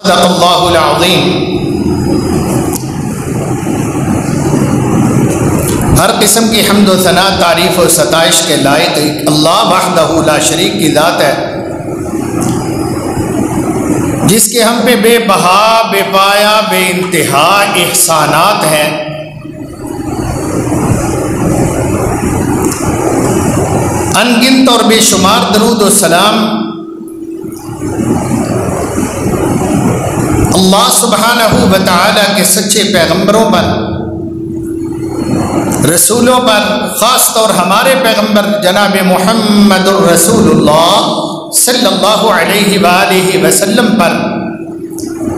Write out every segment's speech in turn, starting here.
صدق اللہ العظیم۔ ہر قسم کی حمد و ثنا، تعریف و ستائش کے لائق اللہ وحدہ لا شریک کی ذات ہے، جس کے ہم پہ بے بہا، بے پایا، بے انتہا احسانات ہیں۔ ان گنت اور بے شمار درود و سلام اللہ سبحانہ و تعالی کے سچے پیغمبروں پر، رسولوں پر، خاص طور ہمارے پیغمبر جناب محمد الرسول اللہ صلی اللہ علیہ وآلہ وسلم پر،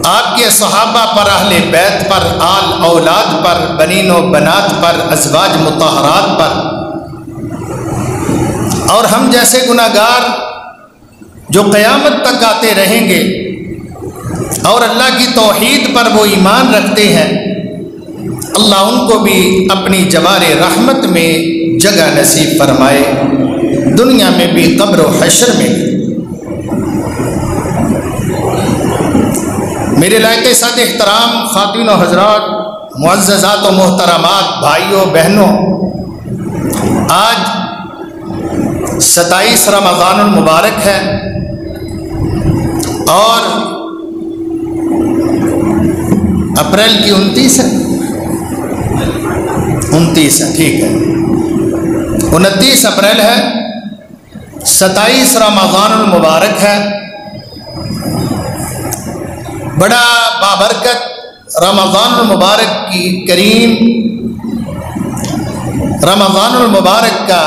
آپ کے صحابہ پر، اہل بیت پر، آل اولاد پر، بنین و بنات پر، ازواج مطہرات پر، اور ہم جیسے گناہگار جو قیامت تک آتے رہیں گے اور اللہ کی توحید پر وہ ایمان رکھتے ہیں، اللہ ان کو بھی اپنی جوار رحمت میں جگہ نصیب فرمائے، دنیا میں بھی قبر و حشر میں بھی۔ میرے لائق ساتھ احترام خواتین و حضرات، معززات و محترمات، بھائیوں بہنوں، آج 27 رمضان المبارک ہے اور اپریل کی 29 ہے، 29 ہے، ٹھیک ہے، 29 اپریل ہے، 27 رمضان المبارک ہے۔ بڑا بابرکت رمضان المبارک کی کریم رمضان المبارک کا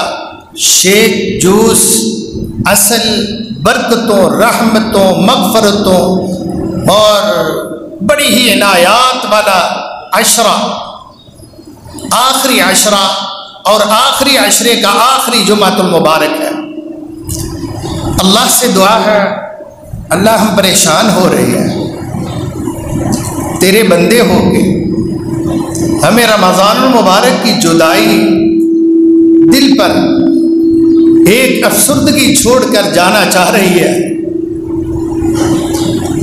شیک، جوس، اصل برکتوں، رحمتوں، مغفرتوں اور بڑی ہی عنایات والا عشرہ، آخری عشرہ اور آخری عشرے کا آخری جمعۃ المبارک ہے۔ اللہ سے دعا ہے، اللہ ہم پریشان ہو رہے ہیں، تیرے بندے ہو کے ہمیں رمضان المبارک کی جدائی دل پر ایک افسردگی چھوڑ کر جانا چاہ رہی ہے،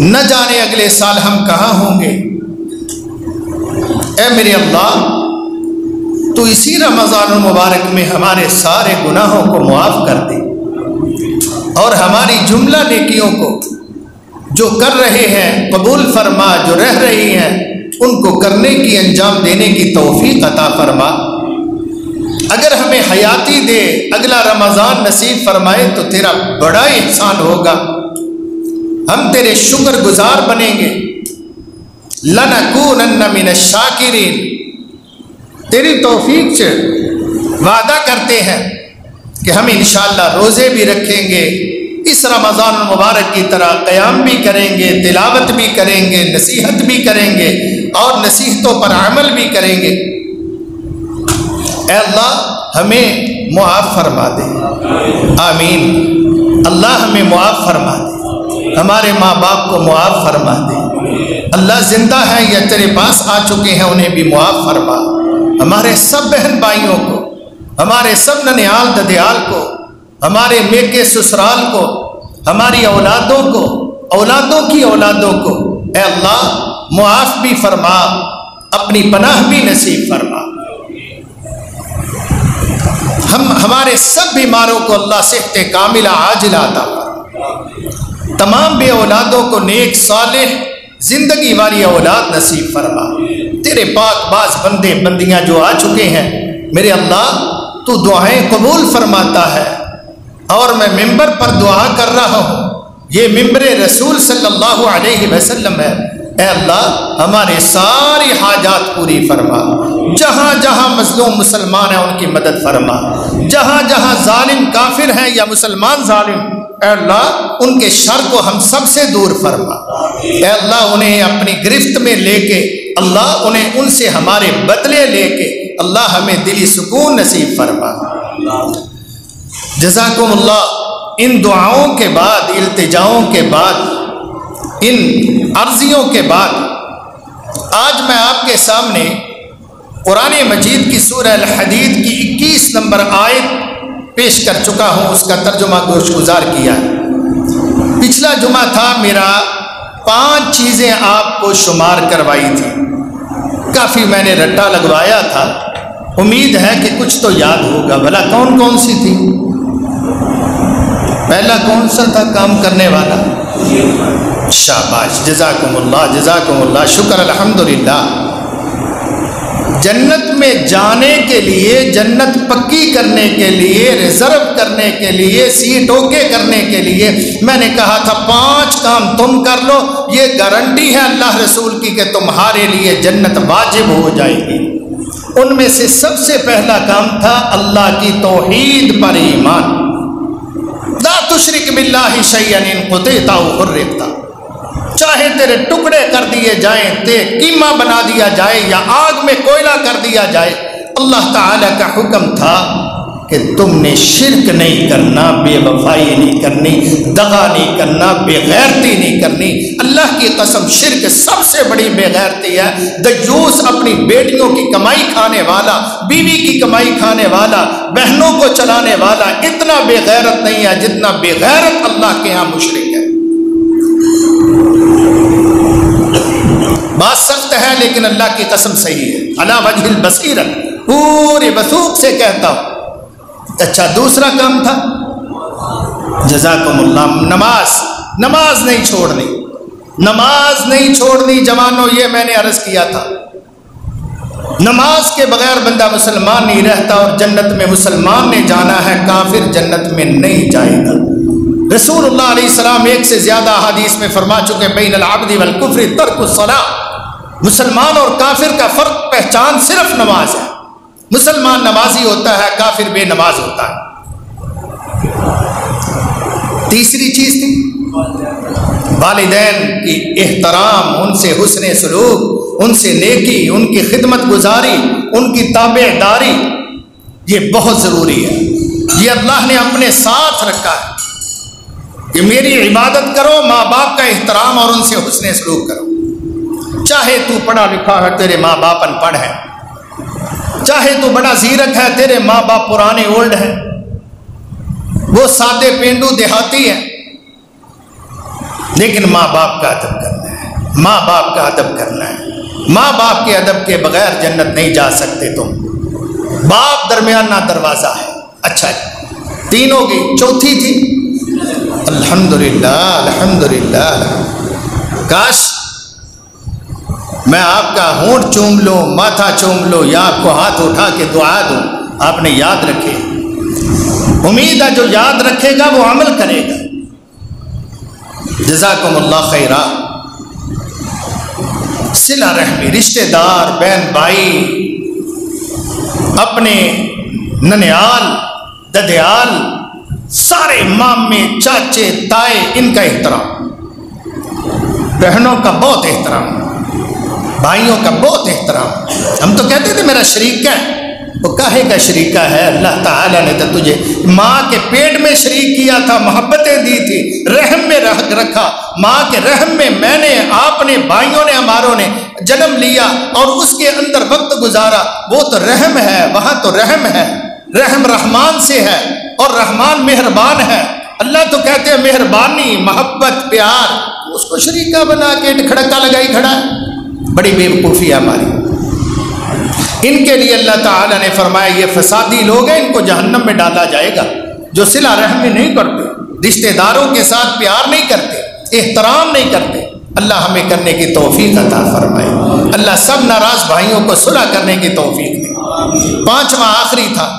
نہ جانے اگلے سال ہم کہاں ہوں گے۔ اے میرے اللہ، تو اسی رمضان المبارک میں ہمارے سارے گناہوں کو معاف کر دے اور ہماری جملہ نیکیوں کو جو کر رہے ہیں قبول فرما، جو رہ رہی ہیں ان کو کرنے کی، انجام دینے کی توفیق عطا فرما۔ اگر ہمیں حیاتی دے، اگلا رمضان نصیب فرمائے تو تیرا بڑا احسان ہوگا، ہم تیرے شکر گزار بنیں گے۔ لَنَكُونَنَّ مِنَ الشَّاكِرِينَ، تیری توفیق سے وعدہ کرتے ہیں کہ ہم انشاءاللہ روزے بھی رکھیں گے، اس رمضان المبارک کی طرح قیام بھی کریں گے، تلاوت بھی کریں گے، نصیحت بھی کریں گے اور نصیحتوں پر عمل بھی کریں گے۔ اے اللہ ہمیں معاف فرما دے، آمین۔ اللہ ہمیں معاف فرما دے، ہمارے ماں باپ کو معاف فرما دے۔ اللہ زندہ ہے یا تیرے پاس آ چکے ہیں انہیں بھی معاف فرما۔ ہمارے سب بہن بھائیوں کو، ہمارے سب ننیال ددیال کو، ہمارے میکے سسرال کو، ہماری اولادوں کو، اولادوں کی اولادوں کو اے اللہ معاف بھی فرما، اپنی پناہ بھی نصیب فرما۔ ہمارے سب بیماروں کو اللہ صحت کاملہ عاجلہ عطا فرما، تمام بے اولادوں کو نیک صالح زندگی والی اولاد نصیب فرما۔ تیرے پاک باز بندے بندیاں جو آ چکے ہیں میرے اللہ، تو دعائیں قبول فرماتا ہے، اور میں ممبر پر دعا کر رہا ہوں، یہ ممبر رسول صلی اللہ علیہ وسلم ہے۔ اے اللہ ہمارے ساری حاجات پوری فرما، جہاں جہاں مظلوم مسلمان ہیں ان کی مدد فرما، جہاں جہاں ظالم کافر ہیں یا مسلمان ظالم، اے اللہ ان کے شر کو ہم سب سے دور فرما۔ اے اللہ انہیں اپنی گرفت میں لے کے، اللہ انہیں ان سے ہمارے بدلے لے کے، اللہ ہمیں دلی سکون نصیب فرما۔ جزاکم اللہ۔ ان دعاؤں کے بعد، التجاؤں کے بعد، ان عرضیوں کے بعد، آج میں آپ کے سامنے قرآن مجید کی سورہ الحدید کی 21 نمبر آیت پیش کر چکا ہوں، اس کا ترجمہ گوش گزار کیا ہے۔ پچھلا جمعہ تھا میرا 5 چیزیں آپ کو شمار کروائی تھی، کافی میں نے رٹا لگوایا تھا، امید ہے کہ کچھ تو یاد ہوگا۔ بھلا کون کون سی تھی؟ پہلا کون سا تھا کام کرنے والا؟ شاباش، جزاکم اللہ، جزاکم اللہ، شکر، الحمدللہ۔ جنت میں جانے کے لیے، جنت پکی کرنے کے لیے، ریزرو کرنے کے لیے، سیٹ اوکے کرنے کے لیے میں نے کہا تھا 5 کام تم کر لو، یہ گارنٹی ہے اللہ رسول کی کہ تمہارے لیے جنت واجب ہو جائے گی۔ ان میں سے سب سے پہلا کام تھا اللہ کی توحید پر ایمان۔ لا تشرک باللہ شیئا ان قطعت او حرقت، چاہے تیرے ٹکڑے کر دیے جائیں، قیمہ بنا دیا جائے یا آگ میں کوئلہ کر دیا جائے، اللہ تعالیٰ کا حکم تھا کہ تم نے شرک نہیں کرنا، بے وفائی نہیں کرنی، دغا نہیں کرنا، بے غیرتی نہیں کرنی۔ اللہ کی قسم شرک سب سے بڑی بے غیرتی ہے۔ دیوس اپنی بیٹیوں کی کمائی کھانے والا، بیوی کی کمائی کھانے والا، بہنوں کو چلانے والا اتنا بے غیرت نہیں ہے جتنا بے غیرت اللہ کے ہاں مشرک ہے۔ بات سخت ہے لیکن اللہ کی قسم صحیح ہے، علی وجہ البصیرۃ، پورے وثوق سے کہتا ہوں۔ اچھا، دوسرا کام تھا جزاکم اللہ، نماز نہیں چھوڑنی، نماز نہیں چھوڑنی جوانوں، یہ میں نے عرض کیا تھا۔ نماز کے بغیر بندہ مسلمان نہیں رہتا، اور جنت میں مسلمان نے جانا ہے، کافر جنت میں نہیں جائے گا۔ رسول اللہ علیہ السلام 1 سے زیادہ حدیث میں فرما چکے بین العبد والکفر ترک الصلاۃ، مسلمان اور کافر کا فرق پہچان صرف نماز ہے۔ مسلمان نمازی ہوتا ہے، کافر بے نماز ہوتا ہے۔ تیسری چیز تھی والدین کی احترام، ان سے حسن سلوک، ان سے نیکی، ان کی خدمت گزاری، ان کی تابع داری، یہ بہت ضروری ہے۔ یہ اللہ نے اپنے ساتھ رکھا ہے کہ میری عبادت کرو، ماں باپ کا احترام اور ان سے حسن سلوک کرو۔ چاہے تو پڑھا لکھا ہے، تیرے ماں باپ ان پڑھ ہیں، چاہے تو بڑا زیرک ہے، تیرے ماں باپ پرانے اولڈ ہیں، وہ سادے پینڈو دیہاتی ہیں، لیکن ماں باپ کا ادب کرنا ہے، ماں باپ کا ادب کرنا ہے۔ ماں باپ کے ادب کے بغیر جنت نہیں جا سکتے تم۔ باپ درمیانہ دروازہ ہے۔ اچھا، 3 ہو گئی، چوتھی تھی الحمدللہ، الحمدللہ۔ کاش میں آپ کا ہونٹ چوم لوں، ماتھا چوم لوں، یا آپ کو ہاتھ اٹھا کے دعا دوں، آپ نے یاد رکھے۔ امید ہے جو یاد رکھے گا وہ عمل کرے گا۔ جزاکم اللہ خیرہ۔ صلہ رحمی، رشتہ دار، بہن بھائی، اپنے ننیال، ددیال، سارے مامے، چاچے، تائے، ان کا احترام، بہنوں کا بہت احترام، بھائیوں کا بہت احترام۔ ہم تو کہتے تھے میرا شریک ہے، وہ کاہے کا شریکہ ہے؟ اللہ تعالیٰ نے تو تجھے ماں کے پیٹ میں شریک کیا تھا، محبتیں دی تھی، رحم میں رکھا، ماں کے رحم میں میں نے، آپ نے، بھائیوں نے، ہماروں نے جنم لیا اور اس کے اندر وقت گزارا، وہ تو رحم ہے، وہاں تو رحم ہے، رحم رحمان سے ہے، اور رحمان مہربان ہے۔ اللہ تو کہتے ہیں مہربانی، محبت، پیار، اس کو شریکہ بنا کے کھڑکا لگائی کھڑا ہے۔ بڑی بے وقوفی ہے ہماری۔ ان کے لیے اللہ تعالیٰ نے فرمایا یہ فسادی لوگ ہیں، ان کو جہنم میں ڈالا جائے گا، جو صلہ رحمی نہیں کرتے، رشتہ داروں کے ساتھ پیار نہیں کرتے، احترام نہیں کرتے۔ اللہ ہمیں کرنے کی توفیق عطا فرمائے۔ اللہ سب ناراض بھائیوں کو صلح کرنے کی توفیق دے۔ 5واں آخری تھا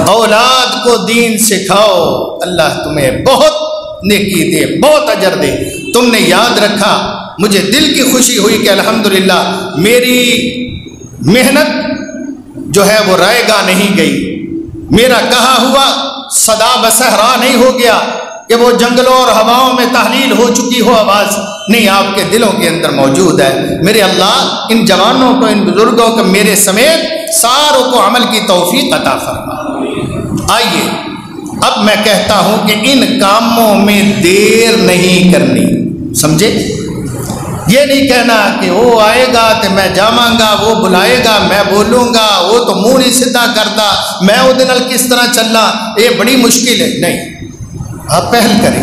اولاد کو دین سکھاؤ، اللہ تمہیں بہت نیکی دے، بہت اجر دے۔ تم نے یاد رکھا، مجھے دل کی خوشی ہوئی کہ الحمدللہ میری محنت جو ہے وہ رائے گاہ نہیں گئی، میرا کہا ہوا صدا بصحرا نہیں ہو گیا کہ وہ جنگلوں اور ہواؤں میں تحلیل ہو چکی ہو آواز، نہیں، آپ کے دلوں کے اندر موجود ہے۔ میرے اللہ ان جوانوں کو، ان بزرگوں کو، میرے سمیت ساروں کو عمل کی توفیق عطا فرما۔ آئیے اب میں کہتا ہوں کہ ان کاموں میں دیر نہیں کرنی، سمجھے؟ یہ نہیں کہنا کہ وہ آئے گا تو میں جاواں گا، وہ بلائے گا میں بولوں گا، وہ تو منہ نہیں سیدھا کرتا، میں وہ دن کس طرح چلنا، یہ بڑی مشکل ہے۔ نہیں، آپ پہل کریں،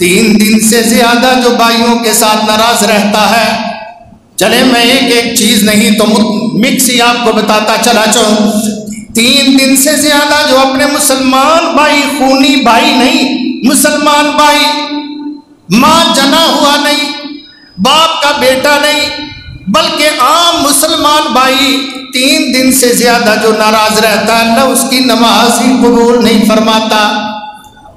3 دن سے زیادہ جو بھائیوں کے ساتھ ناراض رہتا ہے، چلے میں ایک چیز نہیں تو مکس ہی آپ کو بتاتا چلا جاؤں، 3 دن سے زیادہ جو اپنے مسلمان بھائی، خونی بھائی نہیں، مسلمان بھائی، ماں جنا ہوا نہیں، باپ کا بیٹا نہیں، بلکہ عام مسلمان بھائی 3 دن سے زیادہ جو ناراض رہتا ہے، اللہ اس کی نماز ہی قبول نہیں فرماتا۔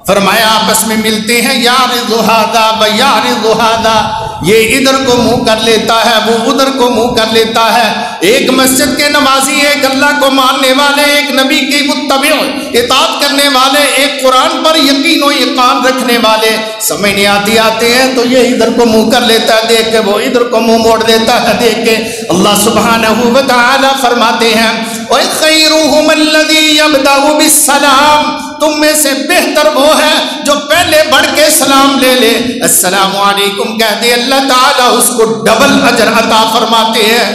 فرمایا آپس میں ملتے ہیں، یارض ھذا و یارض ھذا، یہ ادھر کو منہ کر لیتا ہے، وہ ادھر کو منہ کر لیتا ہے، ایک مسجد کے نمازی، ایک اللہ کو ماننے والے، ایک نبی کی متبع اطاعت کرنے والے، ایک قرآن پر یقین و یقین رکھنے والے، سمجھ نہیں آتے ہیں تو یہ ادھر کو منہ کر لیتا ہے دیکھ کے، وہ ادھر کو منہ موڑ دیتا ہے دیکھ کے۔ اللہ سبحانہ و تعالی فرماتے ہیں وَخَيْرُهُمَ الَّذِي يَبْدَأُ بِالسَّلَامِ، تم میں سے بہتر وہ ہے جو پہلے بڑھ کے سلام لے لے، السلام علیکم کہہ دے، اللہ تعالیٰ اس کو ڈبل اجر عطا فرماتے ہیں۔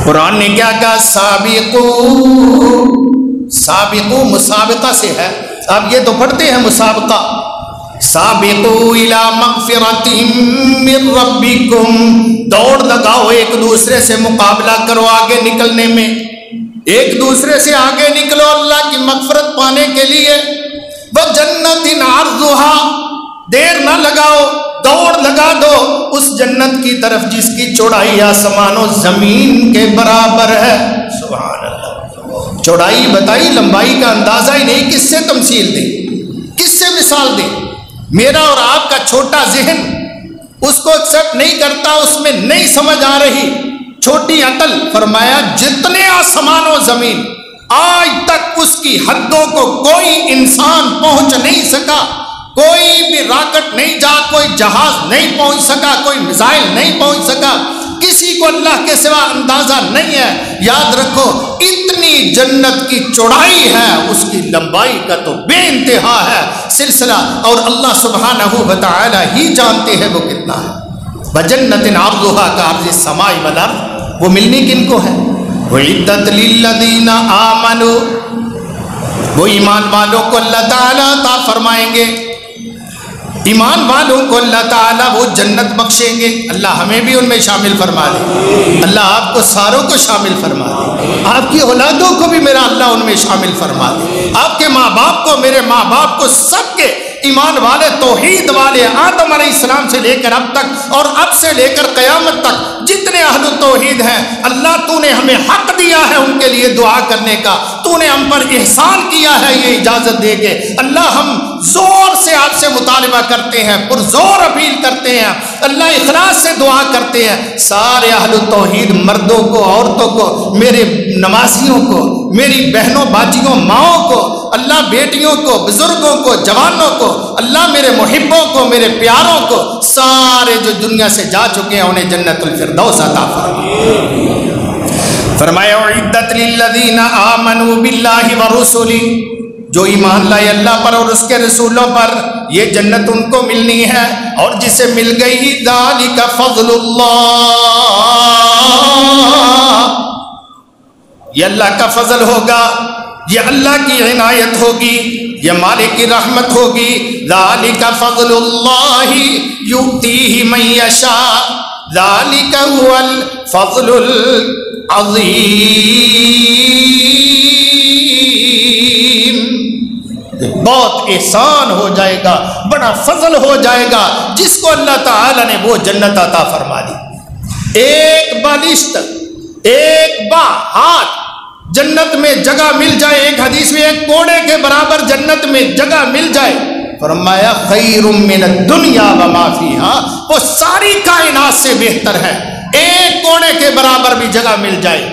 قرآن نے کیا کہا؟ سابقو مسابقہ سے ہے، اب یہ تو پڑھتے ہیں مسابقہ، سابقو الی مغفرۃ من ربکم، دوڑ لگاؤ ایک دوسرے سے، مقابلہ کرو آگے نکلنے میں، ایک دوسرے سے آگے نکلو اللہ کی مغفرت پانے کے لیے۔ وَجَنَّةٍ عَرْضُهَا، دیر نہ لگاؤ، دوڑ لگا دو اس جنت کی طرف جس کی چوڑائی آسمان و زمین کے برابر ہے۔ سبحان اللہ، چوڑائی بتائی، لمبائی کا اندازہ ہی نہیں، کس سے تمثیل دیں، کس سے مثال دیں؟ میرا اور آپ کا چھوٹا ذہن اس کو ایکسپٹ نہیں کرتا، اس میں نہیں سمجھ آ رہی، چھوٹی عقل۔ فرمایا جتنے آسمان و زمین، آج تک اس کی حدوں کو کوئی انسان پہنچ نہیں سکا، کوئی بھی راکٹ نہیں جا، کوئی جہاز نہیں پہنچ سکا، کوئی میزائل نہیں پہنچ سکا، کسی کو اللہ کے سوا اندازہ نہیں ہے۔ یاد رکھو اتنی جنت کی چوڑائی ہے، اس کی لمبائی کا تو بے انتہا ہے سلسلہ، اور اللہ سبحانہ و تعالی ہی جانتے ہیں وہ کتنا ہے۔ وَجَنَّةٍ عَرْضُهَا كَعَرْضِ السَّمَاءِ وَالْأَرْضِ، وہ ملنی کن کو ہے؟ وَعِدَّتْ لِلَّذِينَ آمَنُوا، وہ ایمان والوں کو اللہ تعالیٰ عطا فرمائیں گے، ایمان والوں کو اللہ تعالیٰ وہ جنت بخشیں گے۔ اللہ ہمیں بھی ان میں شامل فرما دے، اللہ آپ کو ساروں کو شامل فرما دے، آپ کی اولادوں کو بھی میرا اللہ ان میں شامل فرما دے، آپ کے ماں باپ کو، میرے ماں باپ کو، سب کے ایمان والے، توحید والے، آدم علیہ السلام سے لے کر اب تک اور اب سے لے کر قیامت تک جتنے اہل توحید ہیں، اللہ تو نے ہمیں حق دیا ہے ان کے لیے دعا کرنے کا، تو نے ہم پر احسان کیا ہے یہ اجازت دے کے۔ اللہ ہم زور سے آپ سے مطالبہ کرتے ہیں، پرزور اپیل کرتے ہیں، اللہ اخلاص سے دعا کرتے ہیں، سارے اہل توحید مردوں کو، عورتوں کو، میرے نمازیوں کو، میری بہنوں باجیوں ماؤں کو، اللہ بیٹیوں کو، بزرگوں کو، جوانوں کو، اللہ میرے محبوں کو، میرے پیاروں کو، سارے جو دنیا سے جا چکے ہیں انہیں جنت الفردوس عطا فرمائے۔ فرمایا اعدت للذین آمنوا باللہ ورسلہ، جو ایمان لائے اللہ پر اور اس کے رسولوں پر، یہ جنت ان کو ملنی ہے، اور جسے مل گئی ذالک فضل اللہ، یہ اللہ کا فضل ہوگا، یہ اللہ کی عنایت ہوگی، یہ مالک کی رحمت ہوگی۔ ذالک فضل اللہ یؤتیہ من یشاء، ذالک هو الفضل العظیم۔ بہت احسان ہو جائے گا، بڑا فضل ہو جائے گا جس کو اللہ تعالی نے وہ جنت عطا فرما دی۔ ایک بالشت، ایک ہاتھ جنت میں جگہ مل جائے، ایک حدیث میں ایک کوڑے کے برابر جنت میں جگہ مل جائے، فرمایا خیر من الدنیا وما فیہا، وہ ساری کائنات سے بہتر ہے، ایک کوڑے کے برابر بھی جگہ مل جائے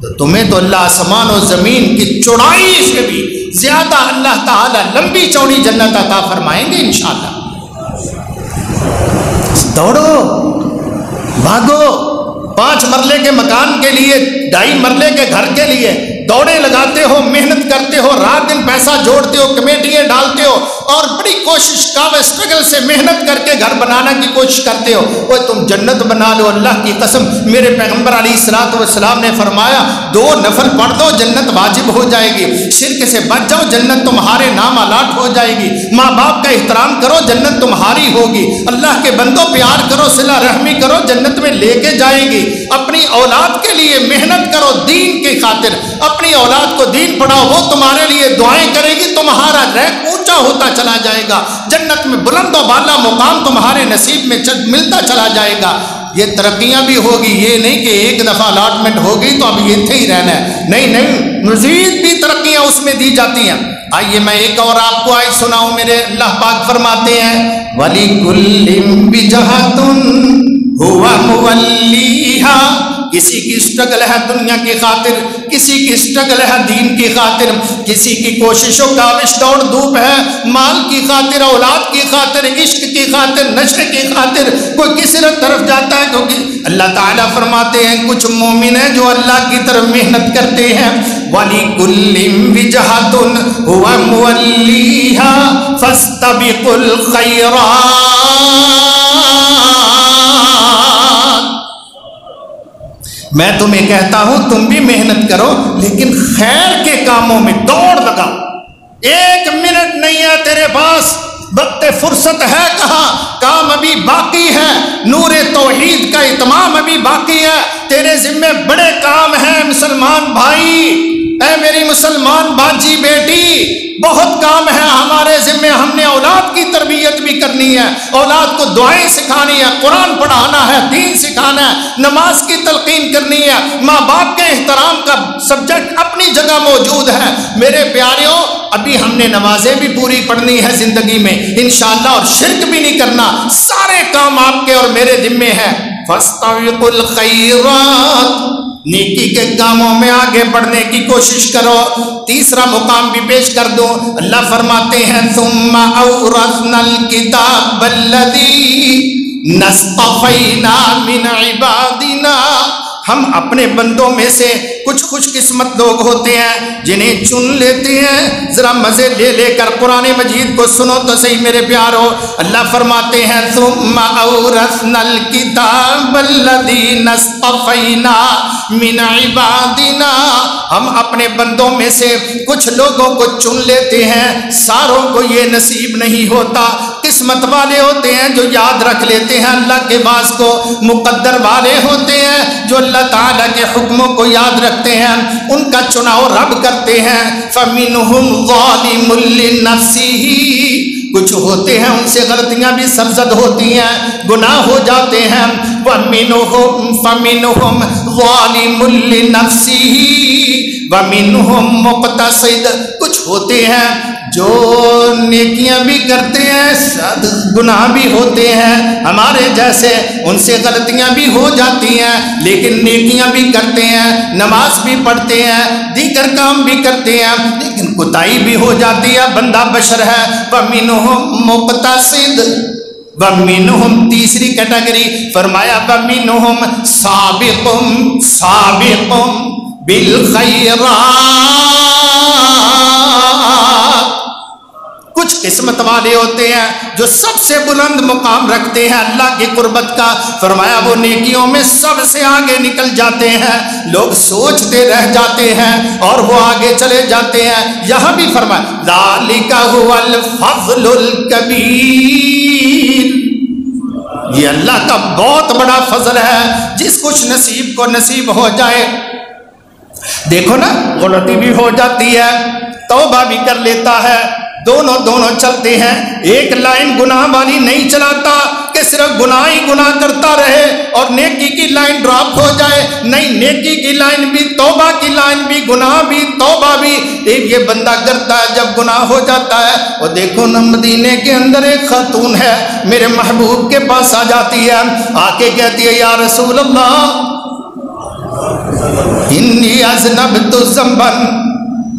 تو تمہیں تو اللہ آسمان و زمین کی چوڑائی سے بھی زیادہ اللہ تعالی لمبی چوڑی جنت عطا فرمائیں گے انشاءاللہ۔ دوڑو، بھاگو، 5 مرلے کے مکان کے لیے، 2.5 مرلے کے گھر کے لیے دوڑے لگاتے ہو، محنت کرتے ہو، رات دن پیسہ جوڑتے ہو، کمیٹیاں ڈالتے ہو، اور بڑی کوشش کا اسٹرگل سے محنت کر کے گھر بنانا کی کوشش کرتے ہو، وہ تم جنت بنا لو۔ اللہ کی قسم، میرے پیغمبر علیہ الصلوۃ والسلام نے فرمایا 2 نفل پڑھ دو جنت واجب ہو جائے گی، شرک سے بچ جاؤ جنت تمہارے نام الاٹ ہو جائے گی، ماں باپ کا احترام کرو جنت تمہاری ہوگی، اللہ کے بندوں پیار کرو صلہ رحمی کرو جنت میں لے کے جائے گی۔ اپنی اولاد کے لیے محنت کرو دین کی خاطر، اپنی اولاد کو دین پڑھاؤ، وہ تمہارے لیے دعائیں کرے گی، تمہارا رینک اونچا ہوتا چلا جائے گا، جنت میں بلند و بالا مقام تمہارے نصیب میں ملتا چلا جائے گا۔ یہ ترقیاں بھی ہوگی، یہ نہیں کہ ایک دفعہ الاٹمنٹ ہو گئی تو اب یہ تھے ہی رہنا ہے، نہیں، مزید بھی ترقیاں اس میں دی جاتی ہیں۔ آئیے میں ایک اور آپ کو آیت سناؤں، میرے اللہ پاک فرماتے ہیں وَلِكُلٍّ وِجْهَةٌ هُوَ مُوَلِّيهَا، کسی کی اسٹرگل ہے دنیا کی خاطر، کسی کی اسٹرگل ہے دین کی خاطر، کسی کی کوشش و کاوش دوڑ دھوپ ہے مال کی خاطر، اولاد کی خاطر، عشق کی خاطر، نشے کی خاطر، کوئی کسی طرف جاتا ہے کیونکہ اللہ تعالیٰ فرماتے ہیں کچھ مومن ہیں جو اللہ کی طرف محنت کرتے ہیں۔ وَلِكُلٍّ وِجْهَةٌ هُوَ مُوَلِّيهَا فَاسْتَبِقُوا الْخَيْرَاتِ، میں تمہیں کہتا ہوں تم بھی محنت کرو لیکن خیر کے کاموں میں دوڑ لگاؤ۔ 1 منٹ نہیں ہے تیرے پاس، وقت فرصت ہے کہاں، کام ابھی باقی ہے، نور توحید کا اتمام ابھی باقی ہے، تیرے ذمے بڑے کام ہیں مسلمان بھائی، اے میری مسلمان باجی بیٹی، بہت کام ہے ہمارے ذمے۔ ہم نے اولاد کی تربیت بھی کرنی ہے، اولاد کو دعائیں سکھانی ہے، قرآن پڑھانا ہے، دین سکھانا ہے، نماز کی تلقین کرنی ہے، ماں باپ کے احترام کا سبجیکٹ اپنی جگہ موجود ہے۔ میرے پیاریوں، ابھی ہم نے نمازیں بھی پوری پڑھنی ہے زندگی میں انشاءاللہ، اور شرک بھی نہیں کرنا، سارے کام آپ کے اور میرے ذمے ہیں۔ فَاسْتَبِقُوا الْخَيْرَاتِ، نیکی کے کاموں میں آگے بڑھنے کی کوشش کرو۔ تیسرا مقام بھی پیش کر دوں، اللہ فرماتے ہیں ثُمَّ أَوْرَثْنَا الْكِتَابَ الَّذِي نَصْطَفَيْنَا مِنْ عِبَادِنَا، ہم اپنے بندوں میں سے کچھ خوش قسمت لوگ ہوتے ہیں جنہیں چن لیتے ہیں۔ ذرا مزے لے لے کر قرآن مجید کو سنو تو صحیح میرے پیارو، اللہ فرماتے ہیں ثم اورثنا الکتاب الذی نصطفینا من عبادنا، ہم اپنے بندوں میں سے کچھ لوگوں کو چن لیتے ہیں، ساروں کو یہ نصیب نہیں ہوتا، قسمت والے ہوتے ہیں جو یاد رکھ لیتے ہیں اللہ کے باز کو، مقدر والے ہوتے ہیں جو اللہ تعالیٰ کے حکموں کو یاد رکھتے ہیں، ان کا چناؤ رب کرتے ہیں۔ فَمِنْهُمْ ظَالِمٌ لِّنَفْسِهِ، کچھ ہوتے ہیں ان سے غلطیاں بھی سرزد ہوتی ہیں، گناہ ہو جاتے ہیں۔ فَمِنْهُمْ ظَالِمٌ لِّنَفْسِهِ وَمِنْهُمْ مُقْتَصِدٌ، کچھ ہوتے ہیں جو نیکیاں بھی کرتے ہیں گناہ بھی ہوتے ہیں ہمارے جیسے، ان سے غلطیاں بھی ہو جاتی ہیں لیکن نیکیاں بھی کرتے ہیں، نماز بھی پڑھتے ہیں، دیگر کام بھی کرتے ہیں لیکن کوتاہی بھی ہو جاتی ہے، بندہ بشر ہے۔ وَمِنْهُمْ مُقْتَصِدٌ وَمِنْهُمْ، تیسری کیٹیگری فرمایا وَمِنْهُمْ سَابِقٌ بِالْخَيْرَاتِ، کچھ قسمت والے ہوتے ہیں جو سب سے بلند مقام رکھتے ہیں اللہ کی قربت کا، فرمایا وہ نیکیوں میں سب سے آگے نکل جاتے ہیں، لوگ سوچتے رہ جاتے ہیں اور وہ آگے چلے جاتے ہیں۔ یہاں بھی فرمایا ذَلِكَ هُوَ الْفَضْلُ الْكَبِيرُ، یہ اللہ کا بہت بڑا فضل ہے، جس خوش نصیب کو نصیب ہو جائے۔ دیکھو نا، غلطی بھی ہو جاتی ہے، توبہ بھی کر لیتا ہے، دونوں چلتے ہیں، ایک لائن گناہ والی نہیں چلاتا کہ صرف گناہ ہی گناہ کرتا رہے اور نیکی کی لائن ڈراپ ہو جائے، نہیں، نیکی کی لائن بھی، توبہ کی لائن بھی، گناہ بھی، توبہ بھی یہ بندہ کرتا ہے۔ جب گناہ ہو جاتا ہے، اور دیکھو نا مدینے کے اندر ایک خاتون ہے میرے محبوب کے پاس آ جاتی ہے، آ کے کہتی ہے یا رسول اللہ انی اذنبت ذنبا،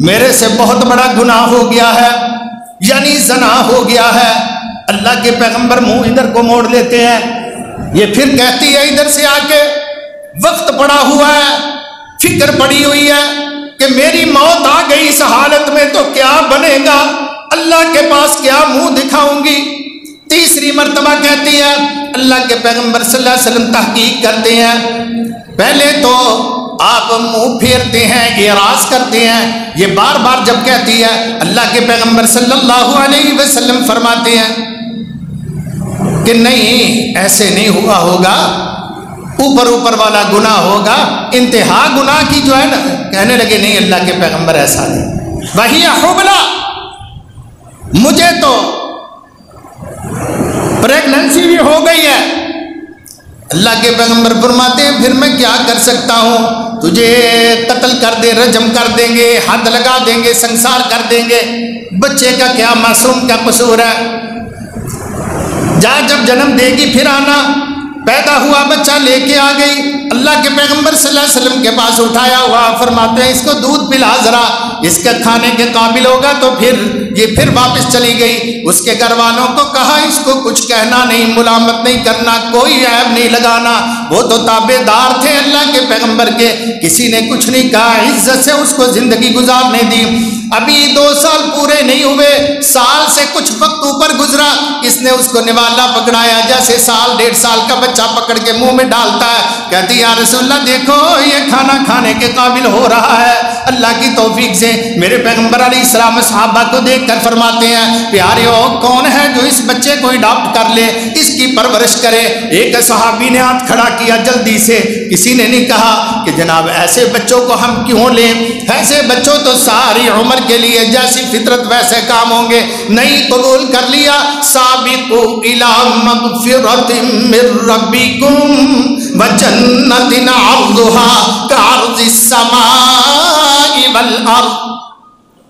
میرے سے بہت بڑا گناہ ہو گیا ہے، یعنی زنا ہو گیا ہے۔ اللہ کے پیغمبر منہ ادھر کو موڑ لیتے ہیں، یہ پھر کہتی ہے ادھر سے آ کے وقت پڑا ہوا ہے، فکر پڑی ہوئی ہے کہ میری موت آ گئی اس حالت میں تو کیا بنے گا، اللہ کے پاس کیا منہ دکھاؤں گی؟ تیسری مرتبہ کہتی ہے، اللہ کے پیغمبر صلی اللہ علیہ وسلم تحقیق کرتے ہیں، پہلے تو آپ منہ پھیرتے ہیں، اعراض کرتے ہیں، یہ بار بار جب کہتی ہے اللہ کے پیغمبر صلی اللہ علیہ وسلم فرماتے ہیں کہ نہیں ایسے نہیں ہوا ہوگا، اوپر اوپر والا گناہ ہوگا، انتہا گناہ کی جو ہے نا، کہنے لگے نہیں اللہ کے پیغمبر ایسا نہیں، وہی حبلہ، مجھے تو پریگننسی بھی ہو گئی ہے۔ اللہ کے پیغمبر فرماتے ہیں پھر میں کیا کر سکتا ہوں، تجھے قتل کر دیں، رجم کر دیں گے، حد لگا دیں گے، سنسار کر دیں گے، بچے کا کیا معصوم کا قصور ہے؟ جا جب جنم دے گی پھر آنا، پیدا ہوا بچہ لے کے آ گئی، اللہ کے پیغمبر صلی اللہ علیہ وسلم کے پاس اٹھایا ہوا، فرماتے ہیں اس کو دودھ پلا ذرا، اس کا کھانے کے قابل ہوگا تو یہ پھر واپس چلی گئی۔ اس کے گھر والوں کو کہا اس کو کچھ کہنا نہیں، ملامت نہیں کرنا، کوئی عیب نہیں لگانا، وہ تو تابع دار تھے اللہ کے پیغمبر کے، کسی نے کچھ نہیں کہا، عزت سے اس کو زندگی گزارنے دی۔ ابھی 2 سال پورے نہیں ہوئے، سال سے کچھ وقت اوپر گزرا، اس نے اس کو نوالا پکڑایا جیسے سال 1.5 سال کا بچہ پکڑ کے منہ میں ڈالتا ہے، کہتی یا رسول اللہ دیکھو یہ کھانا کھانے کے قابل ہو رہا ہے، اللہ کی توفیق سے۔ میرے پیغمبر علیہ السلام صحابہ کو دیکھ کر فرماتے ہیں پیاریو کون ہے جو اس بچے کو اڈاپٹ کر لے، اس کی پرورش کرے؟ ایک صحابی نے ہاتھ کھڑا کیا جلدی سے، کسی نے نہیں کہا کہ جناب ایسے بچوں کو ہم کیوں لیں، ایسے بچوں تو ساری عمر کے لیے جیسی فطرت ویسے کام ہوں گے، نہیں قبول کر لیا۔ سابقوا الی مغفرۃ من ربکم وجنۃ عرضها کعرض السماء والارض،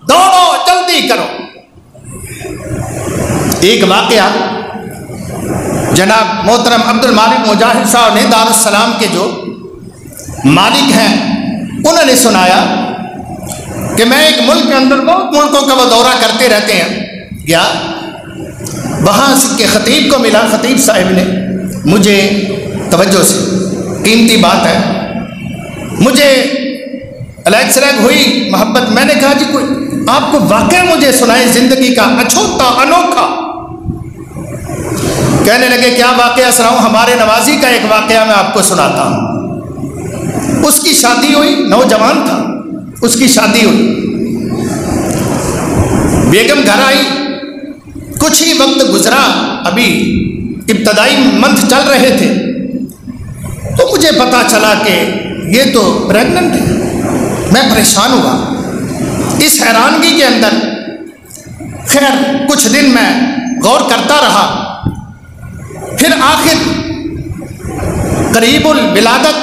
دوڑو جلدی کرو۔ ایک واقعہ جناب محترم عبد المالک مجاہد صاحب نے دارالسلام کے جو مالک ہیں انہوں نے سنایا کہ میں ایک ملک کے اندر بہت ملکوں کا وہ دورہ کرتے رہتے ہیں گیا، وہاں کے خطیب کو ملا، خطیب صاحب نے مجھے توجہ سے، قیمتی بات ہے، مجھے علیگ سلیگ ہوئی محبت، میں نے کہا جی کوئی آپ کو واقعہ مجھے سنائیں زندگی کا اچھوتا انوکھا۔ کہنے لگے کیا واقعہ سناؤں؟ ہمارے نوازی کا ایک واقعہ میں آپ کو سناتا ہوں۔ اس کی شادی ہوئی، نوجوان تھا، اس کی شادی ہوئی، بیگم گھر آئی، کچھ ہی وقت گزرا، ابھی ابتدائی منتھ چل رہے تھے، تو مجھے پتا چلا کہ یہ تو پریگننٹ ہے۔ میں پریشان ہوا اس حیرانگی کے اندر، خیر کچھ دن میں غور کرتا رہا، پھر آخر قریب الولادت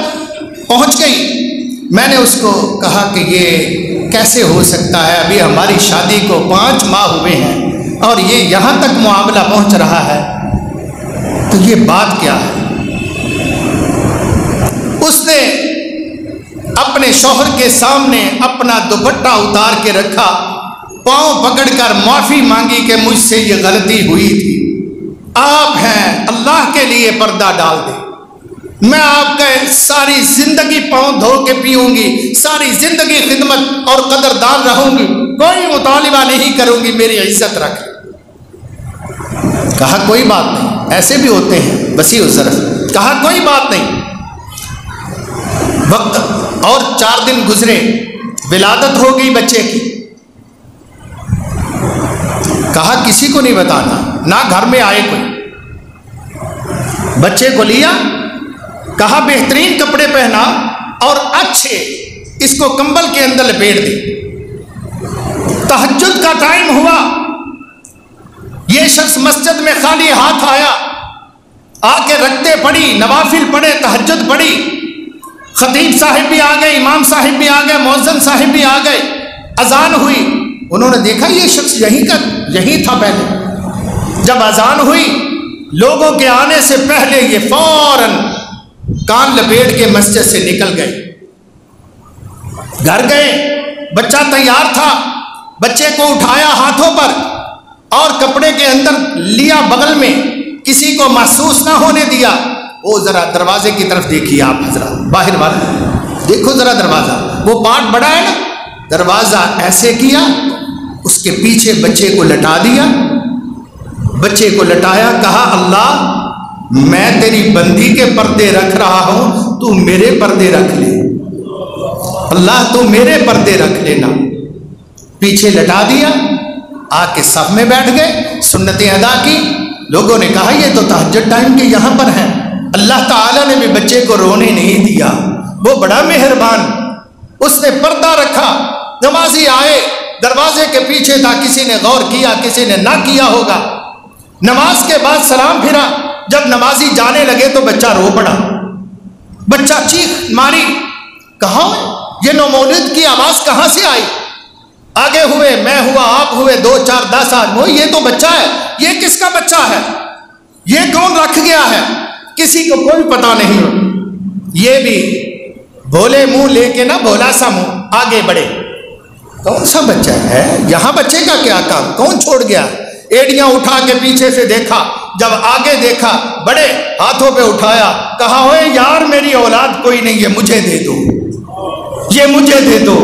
پہنچ گئی۔ میں نے اس کو کہا کہ یہ کیسے ہو سکتا ہے، ابھی ہماری شادی کو 5 ماہ ہوئے ہیں اور یہ یہاں تک معاملہ پہنچ رہا ہے، تو یہ بات کیا ہے؟ اس نے اپنے شوہر کے سامنے اپنا دوپٹہ اتار کے رکھا، پاؤں پکڑ کر معافی مانگی کہ مجھ سے یہ غلطی ہوئی تھی، آپ ہیں اللہ کے لیے پردہ ڈال دیں، میں آپ کا ساری زندگی پاؤں دھو کے پیوں گی، ساری زندگی خدمت اور قدردان رہوں گی، کوئی مطالبہ نہیں کروں گی، میری عزت رکھ۔ کہا کوئی بات نہیں، ایسے بھی ہوتے ہیں وسیع الظرف، کہا کوئی بات نہیں۔ وقت اور 4 دن گزرے، ولادت ہو گئی بچے کی، کہا کسی کو نہیں بتانا، نہ گھر میں آئے کوئی۔ بچے کو لیا، کہا بہترین کپڑے پہنا اور اچھے اس کو کمبل کے اندر لپیٹ دی۔ تہجد کا ٹائم ہوا، یہ شخص مسجد میں خالی ہاتھ آیا، آ کے رکعتیں پڑھی، نوافل پڑھے، تہجد پڑھی، خطیب صاحب بھی آ گئے، امام صاحب بھی آ گئے، مؤذن صاحب بھی آ گئے، اذان ہوئی، انہوں نے دیکھا یہ شخص یہی تھا پہلے۔ جب اذان ہوئی، لوگوں کے آنے سے پہلے یہ فوراً کان لپیٹ کے مسجد سے نکل گئے، گھر گئے، بچہ تیار تھا، بچے کو اٹھایا ہاتھوں پر اور کپڑے کے اندر لیا بغل میں، کسی کو محسوس نہ ہونے دیا۔ وہ ذرا دروازے کی طرف دیکھیے آپ حضرات، باہر والا دیکھو ذرا دروازہ، وہ پارٹ بڑا ہے نا، دروازہ ایسے کیا، اس کے پیچھے بچے کو لٹا دیا، بچے کو لٹایا، کہا اللہ میں تیری بندی کے پردے رکھ رہا ہوں، تو میرے پردے رکھ لے، اللہ تو میرے پردے رکھ لینا۔ پیچھے لٹا دیا، آ کے صف میں بیٹھ گئے، سنتیں ادا کی۔ لوگوں نے کہا یہ تو تہجد ٹائم کے یہاں پر ہیں، اللہ تعالیٰ نے بھی بچے کو رونے نہیں دیا، وہ بڑا مہربان، اس نے پردہ رکھا۔ نمازی آئے، دروازے کے پیچھے تھا، کسی نے غور کیا کسی نے نہ کیا ہوگا۔ نماز کے بعد سلام پھرا، جب نمازی جانے لگے تو بچہ رو پڑا، بچہ چیخ ماری، کہاں یہ نومولود کی آواز کہاں سے آئی؟ آگے ہوئے، میں ہوا، آپ ہوئے، 2 4 10 آدمی، یہ تو بچہ ہے، یہ کس کا بچہ ہے، یہ کون رکھ گیا ہے؟ کسی کو کوئی پتہ نہیں۔ یہ بھی بھولے منہ لے کے نہ بھولا سا منہ آگے بڑھے، کون سا بچہ ہے یہاں، بچے کا کیا کام، کون چھوڑ گیا؟ ایڑیاں اٹھا کے پیچھے سے دیکھا، جب آگے دیکھا بڑے ہاتھوں پہ اٹھایا، کہا ہوئے یار میری اولاد کوئی نہیں ہے، مجھے دے دو، یہ مجھے دے دو،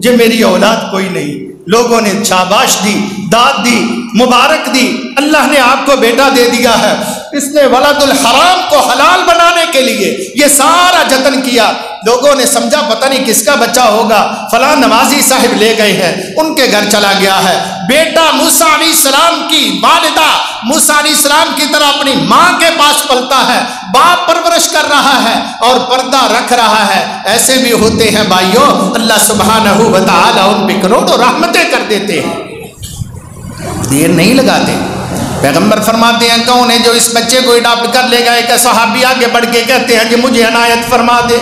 یہ میری اولاد کوئی نہیں۔ لوگوں نے شاباش دی، داد دی، مبارک دی، اللہ نے آپ کو بیٹا دے دیا ہے۔ اس نے ولد الحرام کو حلال بنانے کے لیے یہ سارا جتن کیا۔ لوگوں نے سمجھا پتہ نہیں کس کا بچہ ہوگا، فلاں نمازی صاحب لے گئے ہیں، ان کے گھر چلا گیا ہے۔ بیٹا موسیٰ علیہ السلام کی والدہ موسیٰ علیہ السلام کی طرح اپنی ماں کے پاس پلتا ہے، باپ پرورش کر رہا ہے اور پردہ رکھ رہا ہے۔ ایسے بھی ہوتے ہیں بھائیوں، اللہ سبحانہ و تعالی ان پہ کروڑوں رحمتیں کر دیتے ہیں، دیر نہیں لگاتے۔ پیغمبر فرماتے ہیں کون ہے جو اس بچے کو اڈاپٹ کر لے گا؟ ایک صحابی آگے بڑھ کے کہتے ہیں کہ مجھے عنایت فرما دے۔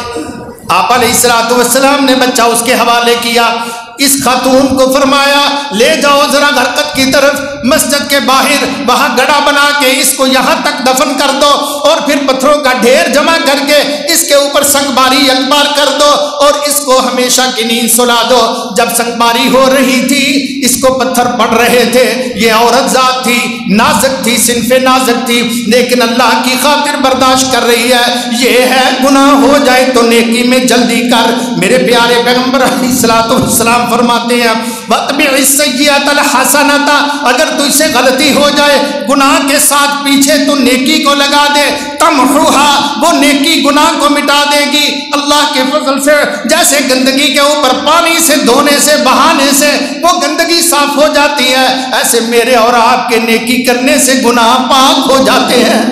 آپ علیہ السلام نے بچہ اس کے حوالے کیا، اس خاتون کو فرمایا لے جاؤ ذرا گھرکت کی طرف، مسجد کے باہر وہاں گڑھا بنا کے اس کو یہاں تک دفن کر دو، اور پھر پتھروں کا ڈھیر جمع کر کے اس کے اوپر سنگباری اکبار کر دو اور اس کو ہمیشہ کی نیند سلا دو۔ جب سنگباری ہو رہی تھی، اس کو پتھر پڑ رہے تھے، یہ عورت ذات تھی، نازک تھی، صنف نازک تھی، لیکن اللہ کی خاطر برداشت کر رہی ہے۔ یہ ہے گناہ ہو جائے تو نیکی میں جلدی کر۔ میرے پیارے پیغمبر علیہ السلام فرماتے ہیں وَاتْبِعِ السَّيِّئَةَ الْحَسَنَةَ، اگر تجھ سے غلطی ہو جائے گناہ کے ساتھ پیچھے تو نیکی کو لگا دے، تمحوها، وہ نیکی گناہ کو مٹا دے گی۔ اللہ کے فضل سے جیسے گندگی کے اوپر پانی سے دھونے سے بہانے سے وہ گندگی صاف ہو جاتی ہے، ایسے میرے اور آپ کے نیکی کرنے سے گناہ پاک ہو جاتے ہیں۔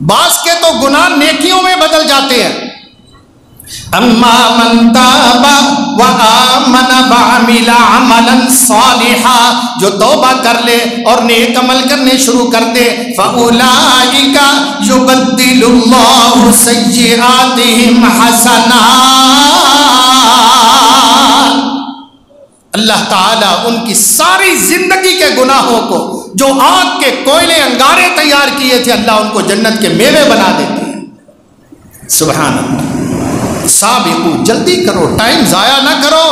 بعض کے تو گناہ نیکیوں میں بدل جاتے ہیں۔ اما من تاب وآمن وعمل عملا صالحا، جو توبہ کر لے اور نیک عمل کرنے شروع کر دے، فاولئک یبدل اللہ سیئاتہم حسنات، اللہ تعالیٰ ان کی ساری زندگی کے گناہوں کو جو آگ کے کوئلے انگارے تیار کیے تھے، اللہ ان کو جنت کے میوے بنا دیتے ہیں۔ سبحان اللہ۔ سابقو، جلدی کرو، ٹائم ضائع نہ کرو۔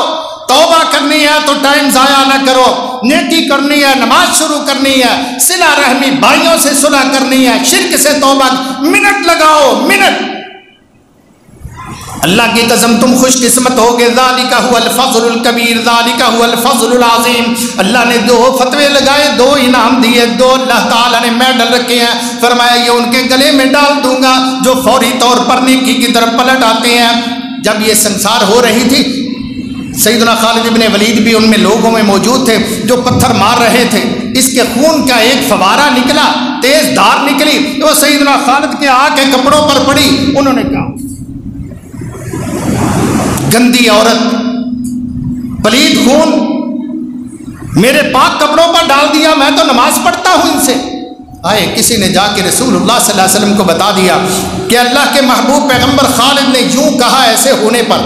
توبہ کرنی ہے تو ٹائم ضائع نہ کرو، نیکی کرنی ہے، نماز شروع کرنی ہے، صلہ رحمی بھائیوں سے صلح کرنی ہے، شرک سے توبہ، منٹ لگاؤ، منٹ۔ اللہ کی قسم تم خوش قسمت ہوگے، ذالک هو الفضل الکبیر، ذالک هو الفضل العظیم۔ اللہ نے 2 فتوے لگائے، 2 انعام دیے، 2 اللہ تعالیٰ نے میڈل رکھے ہیں، فرمایا یہ ان کے گلے میں ڈال دوں گا جو فوری طور پر نیکی کی طرف پلٹ آتے ہیں۔ جب یہ سنسار ہو رہی تھی، سیدنا خالد ابن ولید بھی ان میں لوگوں میں موجود تھے جو پتھر مار رہے تھے۔ اس کے خون کا ایک فوارہ نکلا، تیز دھار نکلی، وہ سیدنا خالد کے آ کے کپڑوں پر پڑی۔ انہوں نے کہا گندی عورت، پلید خون میرے پاک کپڑوں پر ڈال دیا، میں تو نماز پڑھتا ہوں ان سے۔ آئے کسی نے جا کے رسول اللہ صلی اللہ علیہ وسلم کو بتا دیا کہ اللہ کے محبوب پیغمبر خالد نے یوں کہا ایسے ہونے پر۔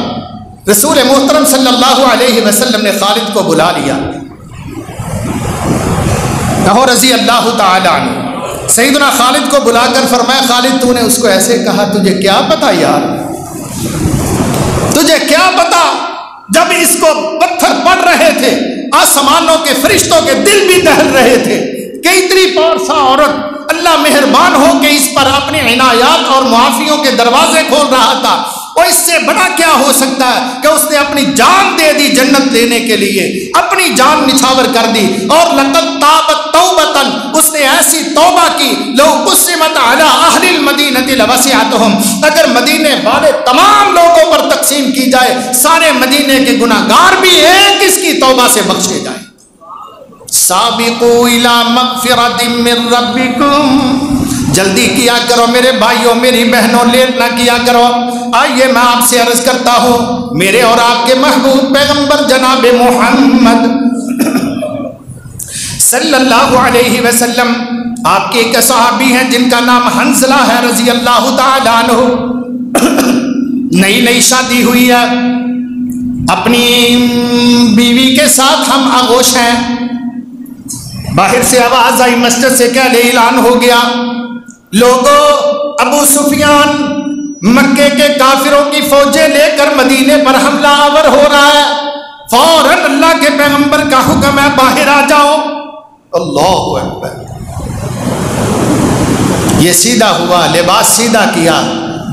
رسول محترم صلی اللہ علیہ وسلم نے خالد کو بلا لیا، کہو رضی اللہ تعالی عنہ۔ سیدنا خالد کو بلا کر فرمایا خالد تو نے اس کو ایسے کہا، تجھے کیا پتا یار، تجھے کیا پتا؟ جب اس کو پتھر پڑ رہے تھے، آسمانوں کے فرشتوں کے دل بھی دہل رہے تھے کہ اتنی پارسا عورت، اللہ مہربان ہو کے اس پر اپنی عنایات اور معافیوں کے دروازے کھول رہا تھا۔ اور اس سے بڑا کیا ہو سکتا ہے کہ اس نے اپنی جان دے دی جنت لینے کے لیے، اپنی جان نچھاور کر دی. اور لقد تابت توبۃ، اس نے ایسی توبہ کی، لو قسمت علی اہل المدینہ لوسعتہم، اگر مدینے والے تمام لوگوں پر تقسیم کی جائے، سارے مدینے کے گناہگار بھی ایک اس کی توبہ سے بخشے جائیں. سابقوا الی مغفرۃ من ربکم، جلدی کیا کرو میرے بھائیوں میری بہنوں، لیٹ نہ کیا کرو. آئیے میں آپ سے عرض کرتا ہوں، میرے اور آپ کے محبوب پیغمبر جناب محمد صلی اللہ علیہ وسلم، آپ کے ایک صحابی ہیں جن کا نام حنظلہ ہے رضی اللہ تعالیٰ عنہ. نئی نئی شادی ہوئی ہے، اپنی بیوی کے ساتھ ہم آغوش ہیں. باہر سے آواز آئی، مسجد سے کہہ لے اعلان ہو گیا، لوگوں ابو سفیان مکے کے کافروں کی فوجیں لے کر مدینے پر حملہ آور ہو رہا ہے، فوراً اللہ کے پیغمبر کا حکم ہے باہر آ جاؤ. اللہ اکبر. یہ سیدھا ہوا، لباس سیدھا کیا.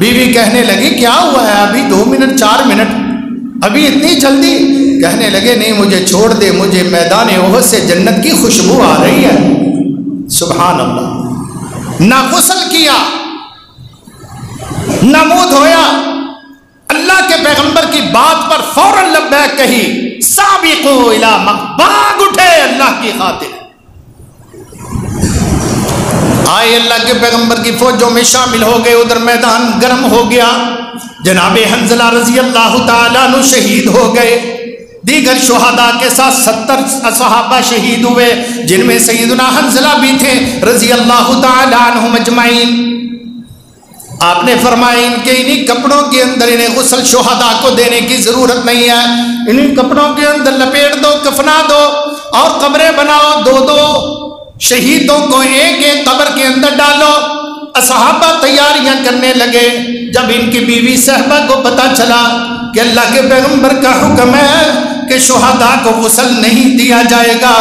بیوی کہنے لگی کیا ہوا ہے، ابھی 2 منٹ 4 منٹ، ابھی اتنی جلدی؟ کہنے لگے نہیں مجھے چھوڑ دے، مجھے میدان احد سے جنت کی خوشبو آ رہی ہے. سبحان اللہ. نہ غسل کیا نہ منہ دھویا، اللہ کے پیغمبر کی بات پر فوراً لبیک کہی. سابقوا الی مغفرۃ، بھاگ اٹھے اللہ کی خاطر. آئے اللہ کے پیغمبر کی فوجوں میں شامل ہو گئے. ادھر میدان گرم ہو گیا. جناب حنظلہ رضی اللہ تعالیٰ عنہ شہید ہو گئے. دیگر شہداء کے ساتھ 70 صحابہ شہید ہوئے، جن میں سیدنا حنظلہ بھی تھے رضی اللہ تعالیٰ عنہم اجمعین. آپ نے فرمایا ان کے انہی کپڑوں کے اندر انہیں غسل شہداء کو دینے کی ضرورت نہیں ہے، انہی کپڑوں کے اندر لپیٹ دو، کفنا دو اور قبریں بناؤ، 2 شہیدوں کو ایک ایک قبر کے اندر ڈالو. صحابہ تیاریاں کرنے لگے. جب ان کی بیوی صحبہ کو پتہ چلا کہ اللہ کے پیغمبر کا حکم ہے کہ شہداء کو غسل نہیں دیا جائے گا،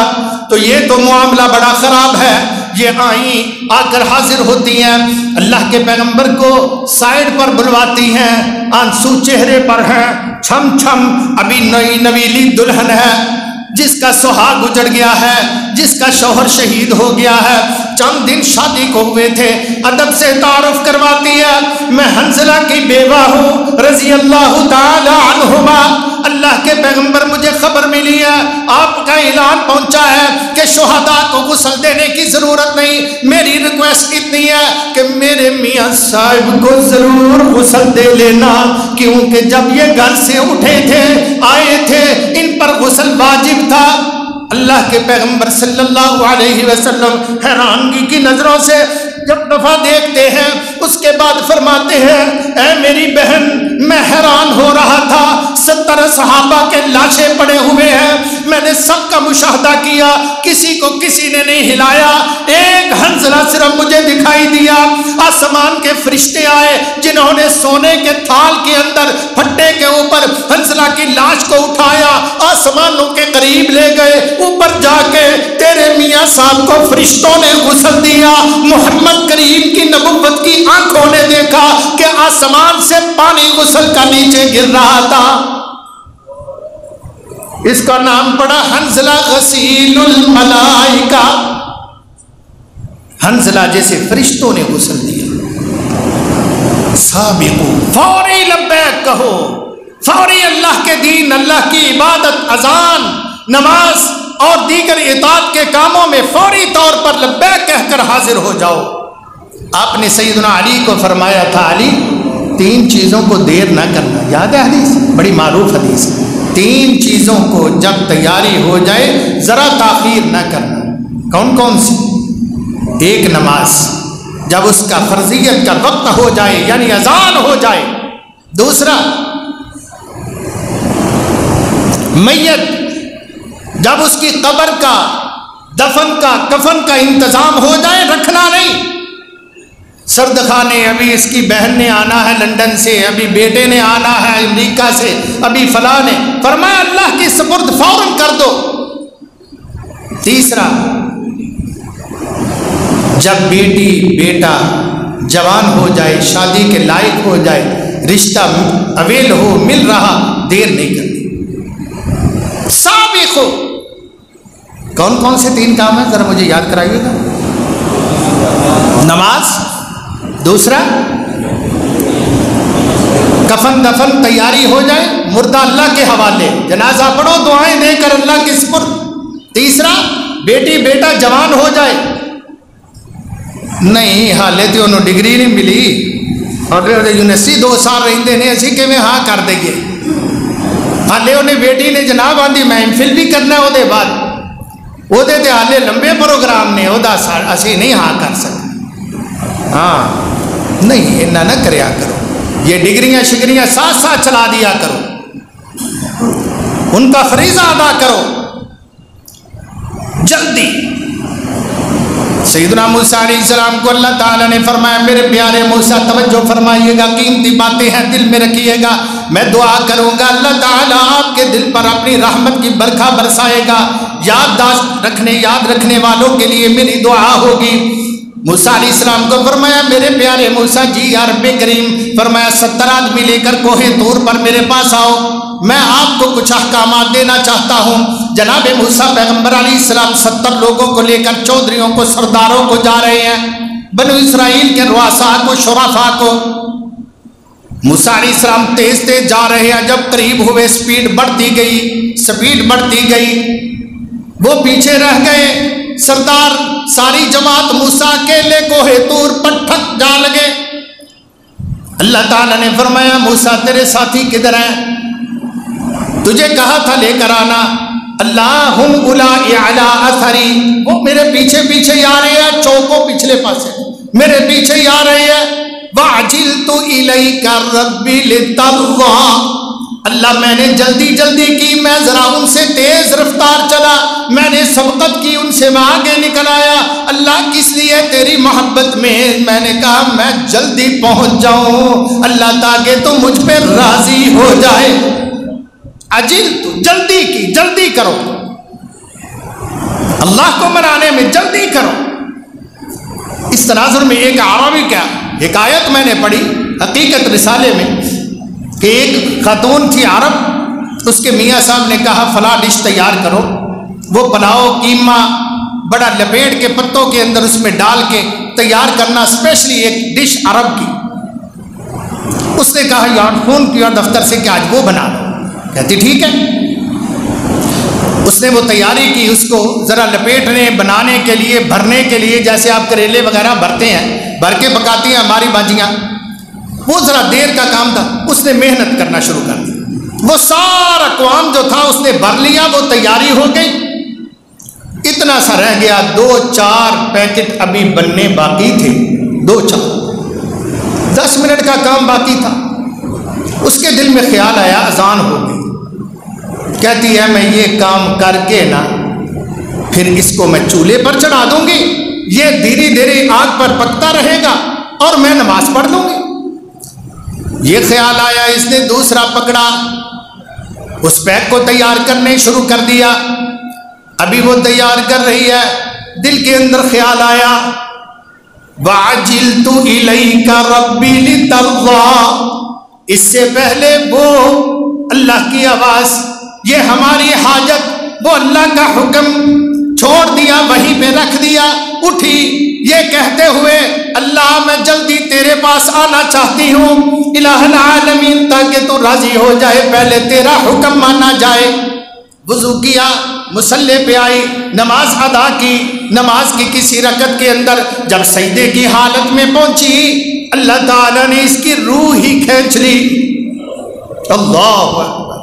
تو یہ تو معاملہ بڑا خراب ہے. یہ آئیں، آ کر حاضر ہوتی ہیں، اللہ کے پیغمبر کو سائڈ پر بلواتی ہیں، آنسو چہرے پر ہیں، چھم چھم. ابھی نئی نویلی دلہن ہے جس کا سہاگ اجڑ گیا ہے، جس کا شوہر شہید ہو گیا ہے، چند دن شادی کو ہوئے تھے. ادب سے تعارف کرواتی ہے، میں حنظلہ کی بیوہ ہوں رضی اللہ تعالی عنہما. اللہ کے پیغمبر مجھے خبر ملی ہے، آپ کا اعلان پہنچا ہے کہ شہداء کو غسل دینے کی ضرورت نہیں. میری ریکویسٹ اتنی ہے کہ میرے میاں صاحب کو ضرور غسل دے لینا، کیونکہ جب یہ گھر سے اٹھے تھے آئے تھے ان پر غسل واجب تھا. اللہ کے پیغمبر صلی اللہ علیہ وسلم حیرانگی کی نظروں سے جب دفعہ دیکھتے ہیں، اس کے بعد فرماتے ہیں اے میری بہن میں حیران ہو رہا تھا، 70 صحابہ کے لاشیں پڑے ہوئے ہیں، میں نے سب کا مشاہدہ کیا، کسی کو کسی نے نہیں ہلایا، ایک حنظلہ صرف مجھے دکھائی دیا. آسمان کے فرشتے آئے جنہوں نے سونے کے تھال کے اندر پھٹے کے اوپر حنظلہ کی لاش کو اٹھایا، آسمانوں کے قریب لے گئے، اوپر جا کے تیرے میاں صاحب کو فرشتوں نے غسل دیا. محمد کریم کی نبوت کی آنکھوں نے دیکھا کہ آسمان سے پانی غسل کا نیچے گر رہا تھا. اس کا نام پڑا حنظلہ غسیل الملائکہ. حنظلہ جیسے فرشتوں نے غسل دیا. سابقو، فوری لبیک کہو، فوری اللہ کے دین، اللہ کی عبادت، اذان، نماز اور دیگر اطاعت کے کاموں میں فوری طور پر لبیک کہہ کر حاضر ہو جاؤ. آپ نے سیدنا علی کو فرمایا تھا علی 3 چیزوں کو دیر نہ کرنا. یاد ہے حدیث، بڑی معروف حدیث. 3 چیزوں کو جب تیاری ہو جائے ذرا تاخیر نہ کرنا. کون کون سی؟ 1 نماز جب اس کا فرضیت کا وقت ہو جائے یعنی اذان ہو جائے. دوسرا میت جب اس کی قبر کا، دفن کا، کفن کا انتظام ہو جائے، رکھنا نہیں. سرد خانے، ابھی اس کی بہن نے آنا ہے لندن سے، ابھی بیٹے نے آنا ہے امریکہ سے، ابھی فلاں نے، فرمایا اللہ کی سپرد فوراً کر دو. تیسرا جب بیٹی بیٹا جوان ہو جائے، شادی کے لائق ہو جائے، رشتہ اویل ہو، مل رہا، دیر نہیں کرنی۔ سابقو، کون کون سے 3 کام ہیں ذرا مجھے یاد کرائیے گا؟ نماز، دوسرا کفن دفن تیاری ہو جائے، مردہ اللہ کے حوالے، جنازہ پڑھو، دعائیں دے کر اللہ کے سپرد۔ تیسرا بیٹی بیٹا جوان ہو جائے، نہیں حالے تو انہوں ڈگری نہیں ملی اور یونیورسٹی 2 سال رہتے ہیں، اسی کہ میں ہاں کر دئیے، حالے انہیں بیٹی نے جناب آندھی میں MPhil بھی کرنا ہے، وہ بعد وہ دے حالے لمبے پروگرام نے، وہ اسی نہیں ہاں کر سکتے۔ ہاں نہیں انہا نہ کریا کرو، یہ ڈگریاں شگریاں ساتھ ساتھ چلا دیا کرو، ان کا فریضہ ادا کرو جلدی۔ سیدنا موسیٰ علیہ السلام کو اللہ تعالیٰ نے فرمایا میرے پیارے موسیٰ توجہ فرمائیے گا، قیمتی باتیں ہیں دل میں رکھیے گا، میں دعا کروں گا اللہ تعالیٰ آپ کے دل پر اپنی رحمت کی برکھا برسائے گا، یاد رکھنے والوں کے لیے میری دعا ہوگی۔ موسیٰ علیہ السلام کو فرمایا میرے پیارے موسیٰ جی یا رب کریم، فرمایا 70 آدمی لے کر کوہ طور پر میرے پاس آؤ، میں آپ کو کچھ احکامات دینا چاہتا ہوں۔ جناب موسیٰ پیغمبر علیہ السلام 70 لوگوں کو لے کر چودھریوں کو، سرداروں کو جا رہے ہیں، بنو اسرائیل کے رؤساء کو، شرفاء کو۔ موسیٰ علیہ السلام تیز تیز جا رہے ہیں، جب قریب ہوئے سپیڈ بڑھتی گئی، وہ پیچھے رہ گئے، سردار ساری جماعت موسیٰ اکیلے کوہ طور پر ٹھک جا لگے۔ اللہ تعالیٰ نے فرمایا موسیٰ تیرے ساتھی کدھر ہیں؟ تجھے کہا تھا لے کر آنا۔ اللہم اولائی علی اثری، وہ میرے پیچھے پیچھے ہی آ رہے ہیں، چوکو پچھلے پاسے میرے پیچھے ہی آ رہے ہیں۔ وَعْجِلْتُ إِلَيْكَ رَبِّ لِتَرْضَىٰ، اللہ میں نے جلدی کی، میں ذرا ان سے تیز رفتار چلا، میں نے سبقت کی، ان سے میں آگے نکل آیا۔ اللہ کس لیے؟ تیری محبت میں نے کہا میں جلدی پہنچ جاؤں اللہ تاکہ تو مجھ پہ راضی ہو جائے۔ عجلت، جلدی کی، جلدی کرو، اللہ کو منانے میں جلدی کرو۔ اس تناظر میں ایک عربی کا حکایت میں نے پڑھی حقیقت رسالے میں کہ ایک خاتون تھی عرب، اس کے میاں صاحب نے کہا فلاں ڈش تیار کرو، وہ پلاؤ قیمہ بڑا لپیٹ کے پتوں کے اندر اس میں ڈال کے تیار کرنا، اسپیشلی ایک ڈش عرب کی۔ اس نے کہا یار فون کیا دفتر سے کہ آج وہ بنا دو، کہتی ٹھیک ہے۔ اس نے وہ تیاری کی، اس کو ذرا لپیٹنے بنانے کے لیے، بھرنے کے لیے، جیسے آپ کریلے وغیرہ بھرتے ہیں، بھر کے پکاتی ہیں ہماری باجیاں، وہ ذرا دیر کا کام تھا۔ اس نے محنت کرنا شروع کر دی، وہ سارا قوام جو تھا اس نے بھر لیا، وہ تیاری ہو گئی، اتنا سا رہ گیا، 2-4 پیکٹ ابھی بننے باقی تھے، 2-4 10 منٹ کا کام باقی تھا۔ اس کے دل میں خیال آیا اذان ہو گئی، کہتی ہے میں یہ کام کر کے نا پھر اس کو میں چولہے پر چڑھا دوں گی، یہ دھیرے دھیرے آگ پر پکتا رہے گا اور میں نماز پڑھ لوں گی۔ یہ خیال آیا، اس نے دوسرا پکڑا، اس پیک کو تیار کرنے شروع کر دیا، ابھی وہ تیار کر رہی ہے، دل کے اندر خیال آیا وَعَجِلْتُ إِلَيْكَ رَبِّ لِتَرْضَىٰ، اس سے پہلے وہ اللہ کی آواز، یہ ہماری حاجت، وہ اللہ کا حکم چھوڑ دیا، وہیں پہ رکھ دیا، اٹھی یہ کہتے ہوئے اللہ میں جلدی تیرے پاس آنا چاہتی ہوں الہ العالمین، تاکہ تو راضی ہو جائے، پہلے تیرا حکم مانا جائے۔ وضو کیا، مصلی پہ آئی، نماز ادا کی، نماز کی کسی رکعت کے اندر جب سجدے کی حالت میں پہنچی، اللہ تعالیٰ نے اس کی روح ہی کھینچ لی، اللہ اکبر،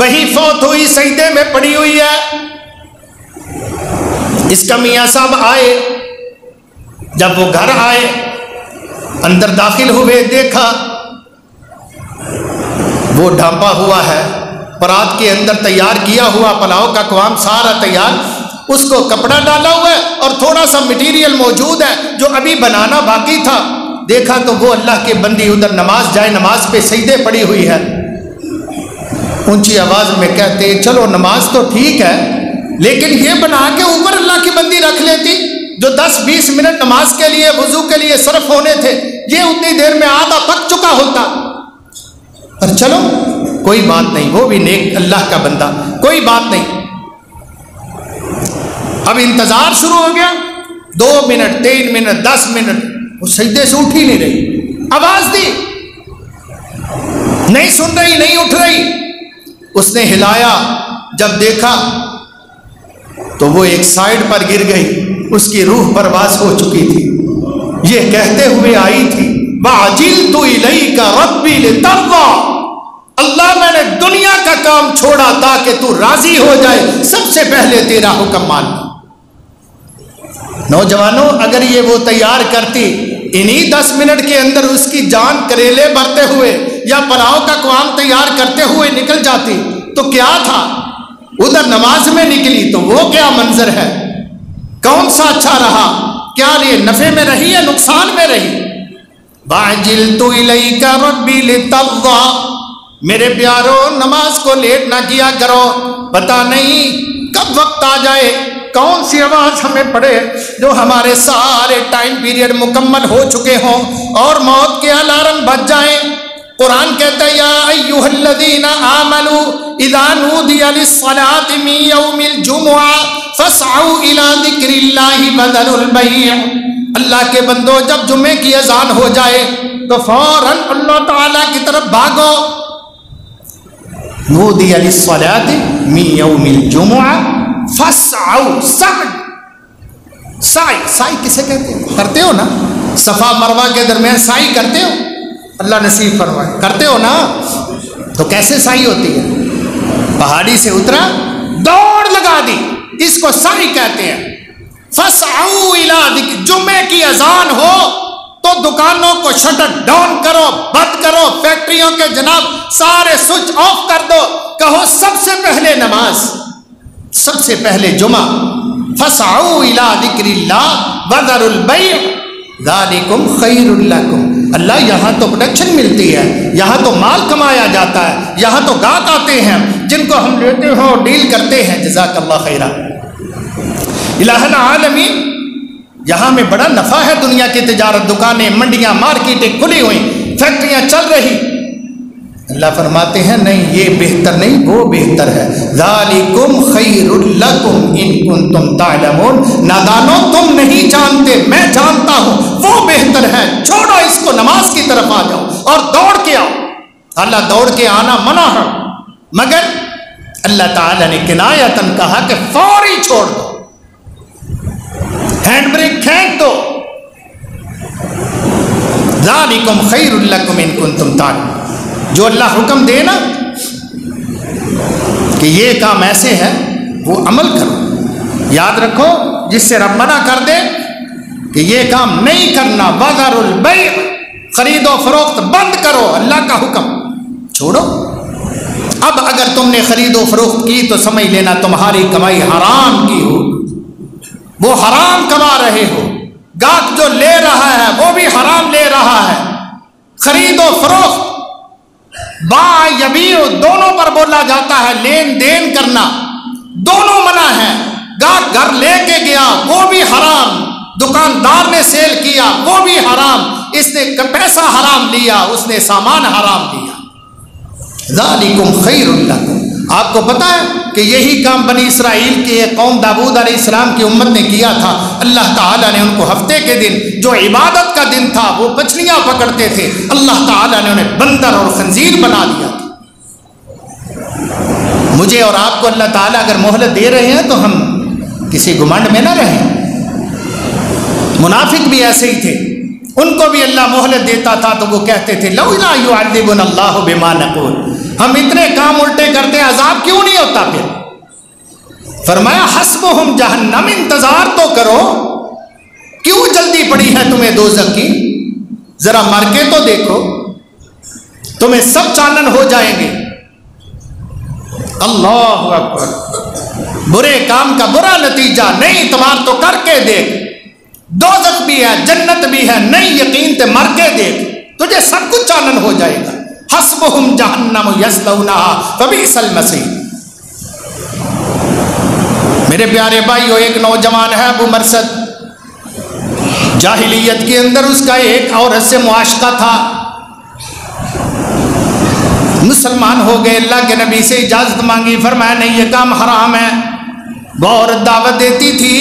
وہی فوت ہوئی، سجدے میں پڑی ہوئی ہے۔ اس کا میاں صاحب آئے، جب وہ گھر آئے، اندر داخل ہوئے، دیکھا وہ ڈھانپا ہوا ہے، پرات کے اندر تیار کیا ہوا پلاؤ کا قوام سارا تیار، اس کو کپڑا ڈالا ہوا ہے اور تھوڑا سا مٹیریل موجود ہے جو ابھی بنانا باقی تھا۔ دیکھا تو وہ اللہ کے بندی ادھر نماز جائے نماز پہ سجدے پڑی ہوئی ہے، اونچی آواز میں کہتے چلو نماز تو ٹھیک ہے لیکن یہ بنا کے اوپر اللہ کی بندی رکھ لیتی، جو 10-20 منٹ نماز کے لیے وضو کے لیے صرف ہونے تھے یہ اتنی دیر میں آدھا پک چکا ہوتا. پر چلو کوئی بات نہیں, وہ بھی نیک اللہ کا بندہ, کوئی بات نہیں. اب انتظار شروع ہو گیا, 2 منٹ 3 منٹ 10 منٹ, وہ سجدے سے اٹھ ہی نہیں رہی. آواز دی, نہیں سن رہی, نہیں اٹھ رہی. اس نے ہلایا, جب دیکھا تو وہ ایک سائڈ پر گر گئی, اس کی روح پرواز ہو چکی تھی. یہ کہتے ہوئے آئی تھی وَعَجِلْتُ إِلَيْكَ رَبِّي لِتَرْضَىٰ, اللہ میں نے دنیا کا کام چھوڑا تاکہ تو راضی ہو جائے, سب سے پہلے تیرا حکم ماننا. نوجوانوں اگر یہ وہ تیار کرتی انہی 10 منٹ کے اندر اس کی جان کریلے بھرتے ہوئے یا پلاؤ کا قوام تیار کرتے ہوئے نکل جاتی تو کیا تھا. ادھر نماز میں نکلی تو وہ کیا منظر ہے, کون سا اچھا رہا, کیا یہ نفع میں رہی یا نقصان میں رہی. وَعَجِلْتُ إِلَيْكَ رَبِّي لِتَرْضَىٰ, میرے پیارو نماز کو لیٹ نہ کیا کرو, پتہ نہیں کب وقت آ جائے کون سی آواز ہمیں پڑے جو ہمارے سارے ٹائم پیریڈ مکمل ہو چکے ہوں اور موت کے الارم بج جائیں. قرآن کہتا ہے یا ایھا الذین آمنوا اذا نودی للصلاۃ من یوم الجمعہ فاسعوا الی ذکر اللہ وذروا البیع, اللہ کے بندو جب جمعے کی اذان ہو جائے تو فوراً اللہ تعالیٰ کی طرف بھاگو. نودی للصلاۃ من یوم الجمعہ فاسعوا, سعی کسے کہتے ہیں, کرتے ہو نا صفا مروہ کے درمیان سعی کرتے ہو, اللہ نصیب فرمائے, کرتے ہو نا, تو کیسے سعی ہوتی ہے. پہاڑی سے اترا دوڑ لگا دی, اس کو سعی کہتے ہیں. فاسعوا الی ذکر, جمعے کی اذان ہو تو دکانوں کو شٹر ڈاؤن کرو, بند کرو, فیکٹریوں کے جناب سارے سوئچ آف کر دو, کہو سب سے پہلے نماز, سب سے پہلے جمعہ. فاسعوا الی ذکر اللہ وذروا البیع ذالکم خیر لکم. اللہ یہاں تو پروڈکشن ملتی ہے, یہاں تو مال کمایا جاتا ہے, یہاں تو گاہک آتے ہیں جن کو ہم لیتے ہیں اور ڈیل کرتے ہیں. جزاک اللہ خیرہ. الہ العالمین, یہاں میں بڑا نفع ہے, دنیا کی تجارت, دکانیں, منڈیاں, مارکیٹیں کھلی ہوئی, فیکٹریاں چل رہی. اللہ فرماتے ہیں نہیں یہ بہتر نہیں, وہ بہتر ہے. ذالکم خیر لکم ان کنتم تعلمون, نادانو تم نہیں جانتے, میں جانتا ہوں, وہ بہتر ہے. چھوڑو اس کو, نماز کی طرف آ جاؤ اور دوڑ کے آؤ. اللہ دوڑ کے آنا منع ہے, مگر اللہ تعالیٰ نے کنایتاً کہا کہ فوری چھوڑ دو, ہینڈ بریک پھینک دو. ذالکم خیر لکم ان کنتم تعلمون, جو اللہ حکم دے نا کہ یہ کام ایسے ہے وہ عمل کرو. یاد رکھو جس سے رب منع کر دے کہ یہ کام نہیں کرنا, وذروا البیع, خرید و فروخت بند کرو, اللہ کا حکم چھوڑو. اب اگر تم نے خرید و فروخت کی تو سمجھ لینا تمہاری کمائی حرام کی ہو, وہ حرام کما رہے ہو. گاہک جو لے رہا ہے وہ بھی حرام لے رہا ہے. خرید و فروخت با یبیع دونوں پر بولا جاتا ہے, لین دین کرنا دونوں منع ہے. گاہک گھر لے کے گیا وہ بھی حرام, دکاندار نے سیل کیا وہ بھی حرام, اس نے پیسہ حرام لیا, اس نے سامان حرام لیا. ذالکم خیر لکم. آپ کو پتا ہے کہ یہی کام بنی اسرائیل کی ایک قوم داؤد علیہ السلام کی امت نے کیا تھا. اللہ تعالیٰ نے ان کو ہفتے کے دن جو عبادت کا دن تھا وہ مچھلیاں پکڑتے تھے, اللہ تعالیٰ نے انہیں بندر اور خنزیر بنا دیا تھا. مجھے اور آپ کو اللہ تعالیٰ اگر مہلت دے رہے ہیں تو ہم کسی گمنڈ میں نہ رہیں. منافق بھی ایسے ہی تھے, ان کو بھی اللہ مہلت دیتا تھا تو وہ کہتے تھے لولا یعذبنا اللہ بما نقول, ہم اتنے کام الٹے کرتے ہیں عذاب کیوں نہیں ہوتا. پھر فرمایا حسبہم جہنم, انتظار تو کرو, کیوں جلدی پڑی ہے تمہیں دوزخ کی, ذرا مر کے تو دیکھو, تمہیں سب چانن ہو جائیں گے. اللہ اکبر. برے کام کا برا نتیجہ, نہیں تمہار تو کر کے دیکھ, دوزخ بھی ہے جنت بھی ہے, نہیں یقین تے مر کے دیکھ, تجھے سب کچھ چانن ہو جائے گا. حسبہم جہنم یصلونہا فبئس المصیر. میرے پیارے بھائیو, ایک نوجوان ہے ابو مرثد, جاہلیت کے اندر اس کا ایک عورت سے معاشقہ تھا، مسلمان ہو گئے، اللہ کے نبی سے اجازت مانگی، فرمایا نہیں یہ کام حرام ہے۔ وہ عورت دعوت دیتی تھی،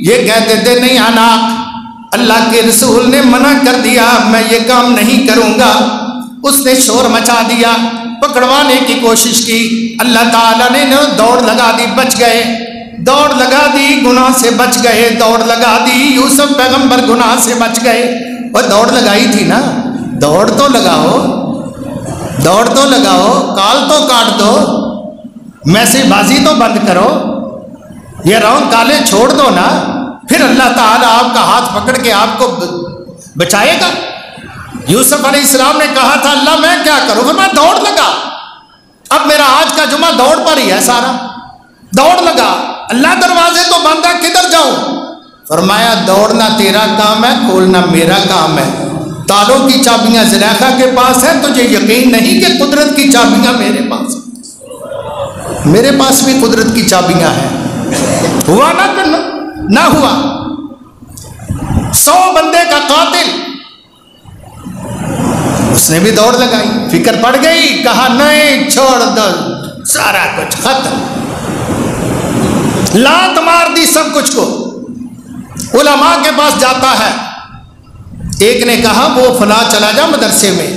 یہ کہتے تھے نہیں اناق، اللہ کے رسول نے منع کر دیا، میں یہ کام نہیں کروں گا۔ اس نے شور مچا دیا، پکڑوانے کی کوشش کی، اللہ تعالیٰ نے دوڑ لگا دی، بچ گئے، دوڑ لگا دی، گناہ سے بچ گئے، دوڑ لگا دی، یوسف پیغمبر گناہ سے بچ گئے۔ وہ دوڑ لگائی تھی نا، دوڑ تو لگاؤ، دوڑ تو لگاؤ، کال تو کاٹ دو، میسے بازی تو بند کرو، یہ رونگ کالے چھوڑ دو نا، پھر اللہ تعالیٰ آپ کا ہاتھ پکڑ کے آپ کو بچائے گا۔ یوسف علیہ السلام نے کہا تھا اللہ میں کیا کروں، پھر میں دوڑ لگا، اب میرا آج کا جمعہ دوڑ پر ہی ہے سارا، دوڑ لگا، اللہ دروازے تو بند ہے کدھر جاؤں؟ فرمایا دوڑنا تیرا کام ہے، کھولنا میرا کام ہے، تالوں کی چابیاں زلیخا کے پاس ہیں، تجھے یقین نہیں کہ قدرت کی چابیاں میرے پاس ہیں، میرے پاس بھی قدرت کی چابیاں ہیں۔ ہوا نہ ہوا، 100 بندے کا قاتل، اس نے بھی دوڑ لگائی، فکر پڑ گئی، کہا نہیں چھوڑ دو، سارا کچھ ختم، لات مار دی سب کچھ کو۔ علماء کے پاس جاتا ہے، ایک نے کہا وہ فلاں چلا جا مدرسے میں،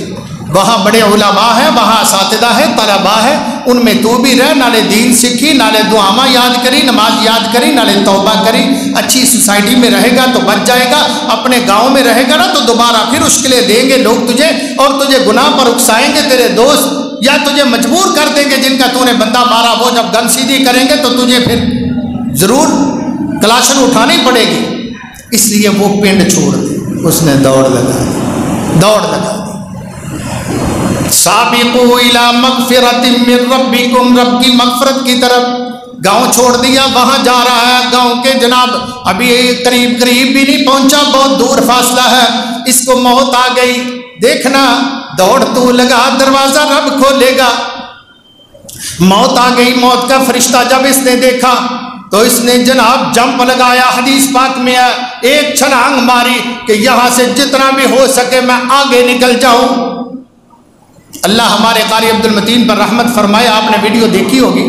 وہاں بڑے علماء ہیں، وہاں اساتذہ ہیں، طلباء ہیں، ان میں تو بھی رہ، نالے دین سیکھی، نالے دعاواں یاد کری، نماز یاد کری، نالے توبہ کری، اچھی سوسائٹی میں رہے گا تو بچ جائے گا، اپنے گاؤں میں رہے گا نا تو دوبارہ پھر مشکلیں دیں گے لوگ تجھے، اور تجھے گناہ پر اکسائیں گے تیرے دوست، یا تجھے مجبور کر دیں گے جن کا تو نے بندہ مارا، وہ جب گن سیدھی کریں گے تو تجھے پھر ضرور کلاشن اٹھانی پڑے گی، اس لیے وہ پنڈ چھوڑ دے۔ اس نے دوڑ لگا دی، دوڑ لگا دی۔ سابقوا الی مغفرۃ من ربکم، رب کی مغفرت کی طرف گاؤں چھوڑ دیا، وہاں جا رہا ہے، گاؤں کے جناب ابھی قریب بھی نہیں پہنچا، بہت دور فاصلہ ہے، اس کو موت آ گئی، دیکھنا دوڑ تو لگا، دروازہ رب کھولے گا۔ موت آ گئی، موت کا فرشتہ جب اس نے دیکھا تو اس نے جناب جمپ لگایا، حدیث پاک میں ہے ایک چھلانگ ماری کہ یہاں سے جتنا بھی ہو سکے میں آگے نکل جاؤں۔ اللہ ہمارے قاری عبد المتین پر رحمت فرمائے، آپ نے ویڈیو دیکھی ہوگی،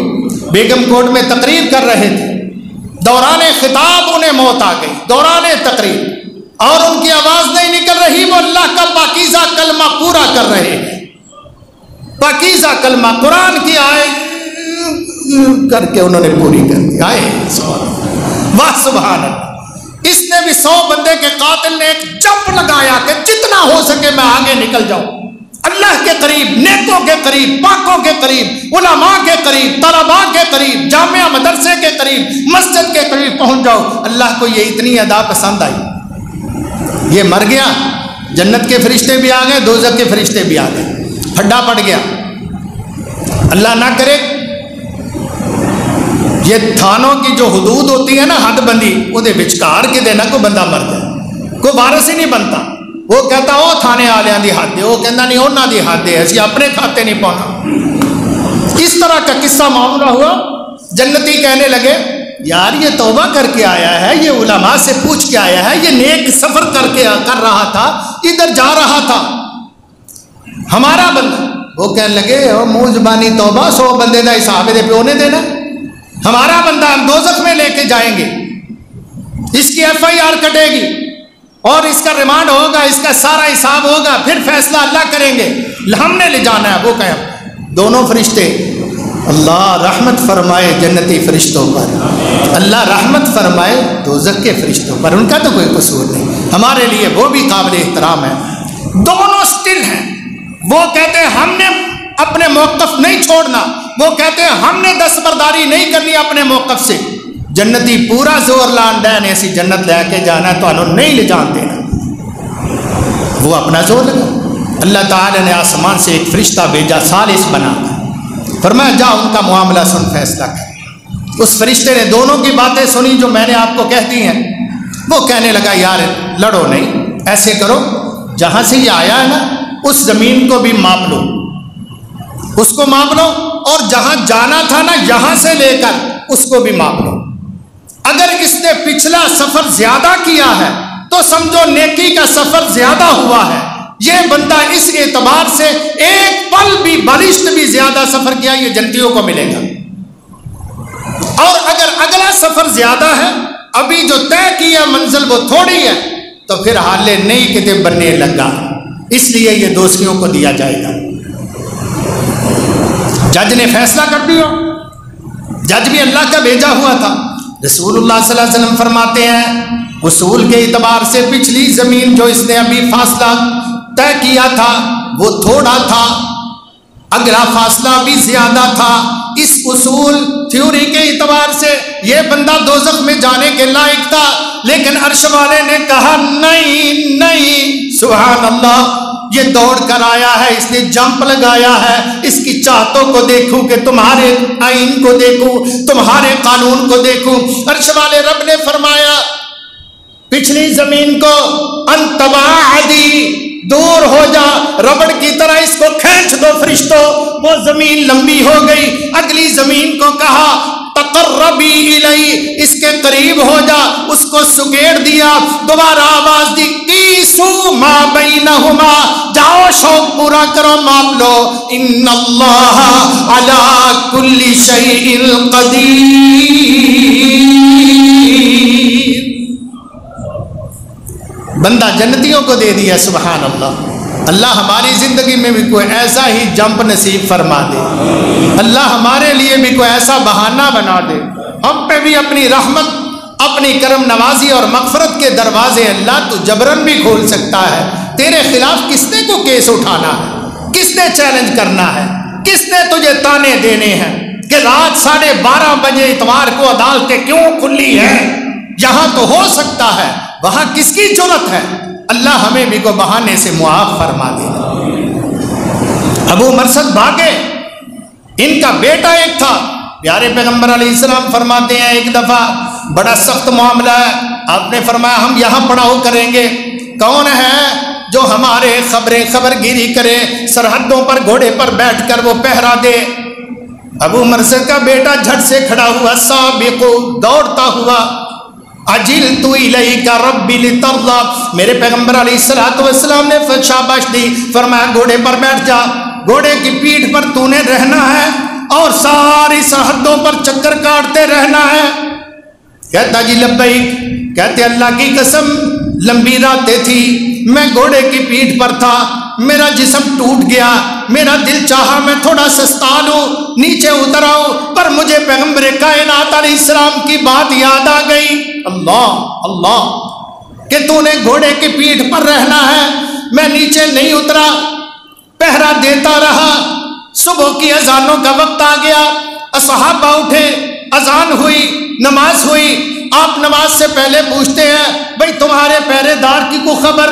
بیگم کوٹ میں تقریر کر رہے تھے، دوران خطاب انہیں موت آ گئی، دوران تقریر، اور ان کی آواز نہیں نکل رہی، وہ اللہ کا پاکیزہ کلمہ پورا کر رہے ہیں، پاکیزہ کلمہ قرآن کی آئے کر کے انہوں نے پوری کر دی، آئے واہ سبحان اللہ۔ اس نے بھی 100 بندے کے قاتل نے ایک جمپ لگایا کہ جتنا ہو سکے میں آگے نکل جاؤں، اللہ کے قریب، نیکوں کے قریب، پاکوں کے قریب، علماء کے قریب، طلباء کے قریب، جامعہ مدرسے کے قریب، مسجد کے قریب پہنچ جاؤ۔ اللہ کو یہ اتنی ادا پسند آئی، یہ مر گیا، جنت کے فرشتے بھی آ گئے، دوزخ کے فرشتے بھی آ گئے، پھڈا پڑ گیا۔ اللہ نہ کرے یہ تھانوں کی جو حدود ہوتی ہے نا، حد بندی، وہ دے وچکار کے دینا کو بندہ مر جائے، کوئی وارث ہی نہیں بنتا، وہ کہتا وہ تھانے والوں کی حد ہے، وہ کہتا نہیں انہوں کی حد ہے، اسی اپنے کھاتے نہیں پاؤنا۔ اس طرح کا قصہ معاملہ ہوا، جنتی کہنے لگے یار یہ توبہ کر کے آیا ہے، یہ علماء سے پوچھ کے آیا ہے، یہ نیک سفر کر رہا تھا، ادھر جا رہا تھا، ہمارا بندہ۔ وہ کہنے لگے منہ زبانی توبہ، 100 بندے دا حساب دے پیو نے دینا، ہمارا بندہ ہم دوزخ میں لے کے جائیں گے، اس کی FIR کٹے گی اور اس کا ریمانڈ ہوگا، اس کا سارا حساب ہوگا، پھر فیصلہ اللہ کریں گے، ہم نے لے جانا ہے۔ وہ کہیں دونوں فرشتے، اللہ رحمت فرمائے جنتی فرشتوں پر، اللہ رحمت فرمائے دوزخ کے فرشتوں پر، ان کا تو کوئی قصور نہیں، ہمارے لیے وہ بھی قابل احترام ہے، دونوں سٹل ہیں۔ وہ کہتے ہیں ہم نے اپنے موقف نہیں چھوڑنا، وہ کہتے ہیں ہم نے دستبرداری نہیں کرنی اپنے موقف سے۔ جنتی پورا زور لان ڈین ایسی جنت لے کے جانا تو انہوں نہیں لے جان دینا، وہ اپنا زور لگا۔ اللہ تعالی نے آسمان سے ایک فرشتہ بھیجا، ثالث بنا کر، فرمایا جا ان کا معاملہ سن، فیصلہ کر۔ اس فرشتے نے دونوں کی باتیں سنی جو میں نے آپ کو کہہ دی ہیں۔ وہ کہنے لگا یار لڑو نہیں، ایسے کرو جہاں سے یہ آیا ہے نا اس زمین کو بھی ماپ لو، اس کو ماپ لو، اور جہاں جانا تھا نا یہاں سے لے کر اس کو بھی ماپ لو۔ اگر اس نے پچھلا سفر زیادہ کیا ہے تو سمجھو نیکی کا سفر زیادہ ہوا ہے. یہ بندہ اس اعتبار سے ایک پل بھی بالشت بھی زیادہ سفر کیا یہ جنتیوں کو ملے گا. اور اگر اگلا سفر زیادہ ہے، ابھی جو طے کیا منزل وہ تھوڑی ہے، تو پھر حالے نئی کتب بننے لگا. اس لیے یہ دوستیوں کو دیا جائے گا. جج نے فیصلہ کر دیا. جج بھی اللہ کا بھیجا ہوا تھا. رسول اللہ صلی اللہ علیہ وسلم فرماتے ہیں اصول کے اعتبار سے پچھلی زمین جو اس نے ابھی فاصلہ طے کیا تھا وہ تھوڑا تھا، اگلا فاصلہ بھی زیادہ تھا. اس اصول تھیوری کے اعتبار سے یہ بندہ دوزخ میں جانے کے لائق تھا، لیکن عرش والے نے کہا نہیں نہیں، سبحان اللہ، یہ دوڑ کر آیا ہے، اس نے جمپ لگایا ہے. اس کی چاہتوں کو دیکھوں کہ تمہارے آئین کو دیکھوں، تمہارے قانون کو دیکھوں. عرش والے رب نے فرمایا پچھلی زمین کو انتباعدی، دور ہو جا، ربڑ کی طرح اس کو کھینچ دو فرشتوں. وہ زمین لمبی ہو گئی. اگلی زمین کو کہا تقربی الی، اس کے قریب ہو جا، اس کو سکیڑ دیا. دوبارہ آواز دی قیسو ما بینہما، جاؤ شوق پورا کرو، ماپ لو. ان اللہ علی کل شیء قدیر. بندہ جنتیوں کو دے دیا. سبحان اللہ. اللہ ہماری زندگی میں بھی کوئی ایسا ہی جمپ نصیب فرما دے. اللہ ہمارے لیے بھی کوئی ایسا بہانہ بنا دے. ہم پہ بھی اپنی رحمت، اپنی کرم نوازی اور مغفرت کے دروازے اللہ تو جبرن بھی کھول سکتا ہے. تیرے خلاف کس نے کو کیس اٹھانا ہے؟ کس نے چیلنج کرنا ہے؟ کس نے تجھے تانے دینے ہیں کہ رات 12:30 بجے اتوار کو عدالتیں کیوں کھلی ہیں؟ یہاں تو ہو سکتا ہے، وہاں کس کی جرت ہے؟ اللہ ہمیں بھی کو بہانے سے معاف فرما دے. ابو مرثد بھاگے. ان کا بیٹا ایک تھا. پیارے پیغمبر علیہ السلام فرماتے ہیں ایک دفعہ بڑا سخت معاملہ ہے. آپ نے فرمایا ہم یہاں پڑاؤ کریں گے. کون ہے جو ہمارے خبر گیری کرے، سرحدوں پر گھوڑے پر بیٹھ کر وہ پہرا دے؟ ابو مرثد کا بیٹا جھٹ سے کھڑا ہوا، سابق، دوڑتا ہوا. اجلت الیک ربی لترضی، میرے پیغمبر علیہ السلام نے شاباش دی. فرمایا گھوڑے پر بیٹھ جا، گھوڑے کی پیٹھ پر تو نے رہنا ہے اور ساری سرحدوں پر چکر کاٹتے رہنا ہے. کہتا جی لبیک. کہتے اللہ کی قسم لمبی راتیں تھی، میں گھوڑے کی پیٹھ پر تھا، میرا جسم ٹوٹ گیا، میرا دل چاہا میں تھوڑا سستا لوں، نیچے اتر آؤں، پر مجھے پیغمبر کائنات علیہ السلام کی بات یاد آ گئی. اللہ اللہ، کہ تو نے گھوڑے کی پیٹھ پر رہنا ہے. میں نیچے نہیں اترا، پہرا دیتا رہا. صبح کی اذانوں کا وقت آ گیا. صحابہ اٹھے، اذان ہوئی، نماز ہوئی. آپ نماز سے پہلے پوچھتے ہیں بھئی تمہارے پہرے دار کی کو خبر،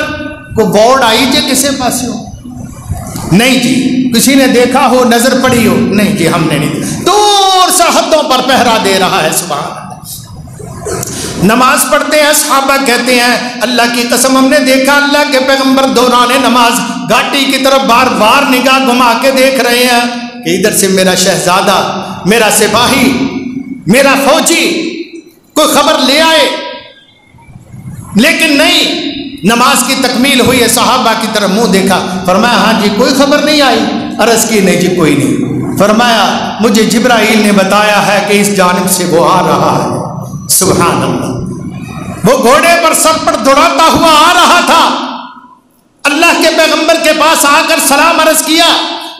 کو بورڈ آئی جے کسے پاس ہو؟ نہیں جی. کسی نے دیکھا ہو، نظر پڑی ہو؟ نہیں جی ہم نے نہیں. دور سرحدوں پر پہرا دے رہا ہے. سبحان اللہ. نماز پڑھتے ہیں. صحابہ کہتے ہیں اللہ کی قسم ہم نے دیکھا اللہ کے پیغمبر دوران نماز گھاٹی کی طرف بار بار نگاہ گھما کے دیکھ رہے ہیں کہ ادھر سے میرا شہزادہ، میرا سپاہی، میرا فوجی کوئی خبر لے آئے. لیکن نہیں. نماز کی تکمیل ہوئی ہے، صحابہ کی طرف منہ دیکھا. فرمایا ہاں جی کوئی خبر نہیں آئی؟ عرض کی نہیں جی کوئی نہیں. فرمایا مجھے جبرائیل نے بتایا ہے کہ اس جانب سے وہ آ رہا ہے. سبحان اللہ. وہ گھوڑے پر سر پر دوڑاتا ہوا آ رہا تھا. اللہ کے پیغمبر کے پاس آ کر سلام عرض کیا.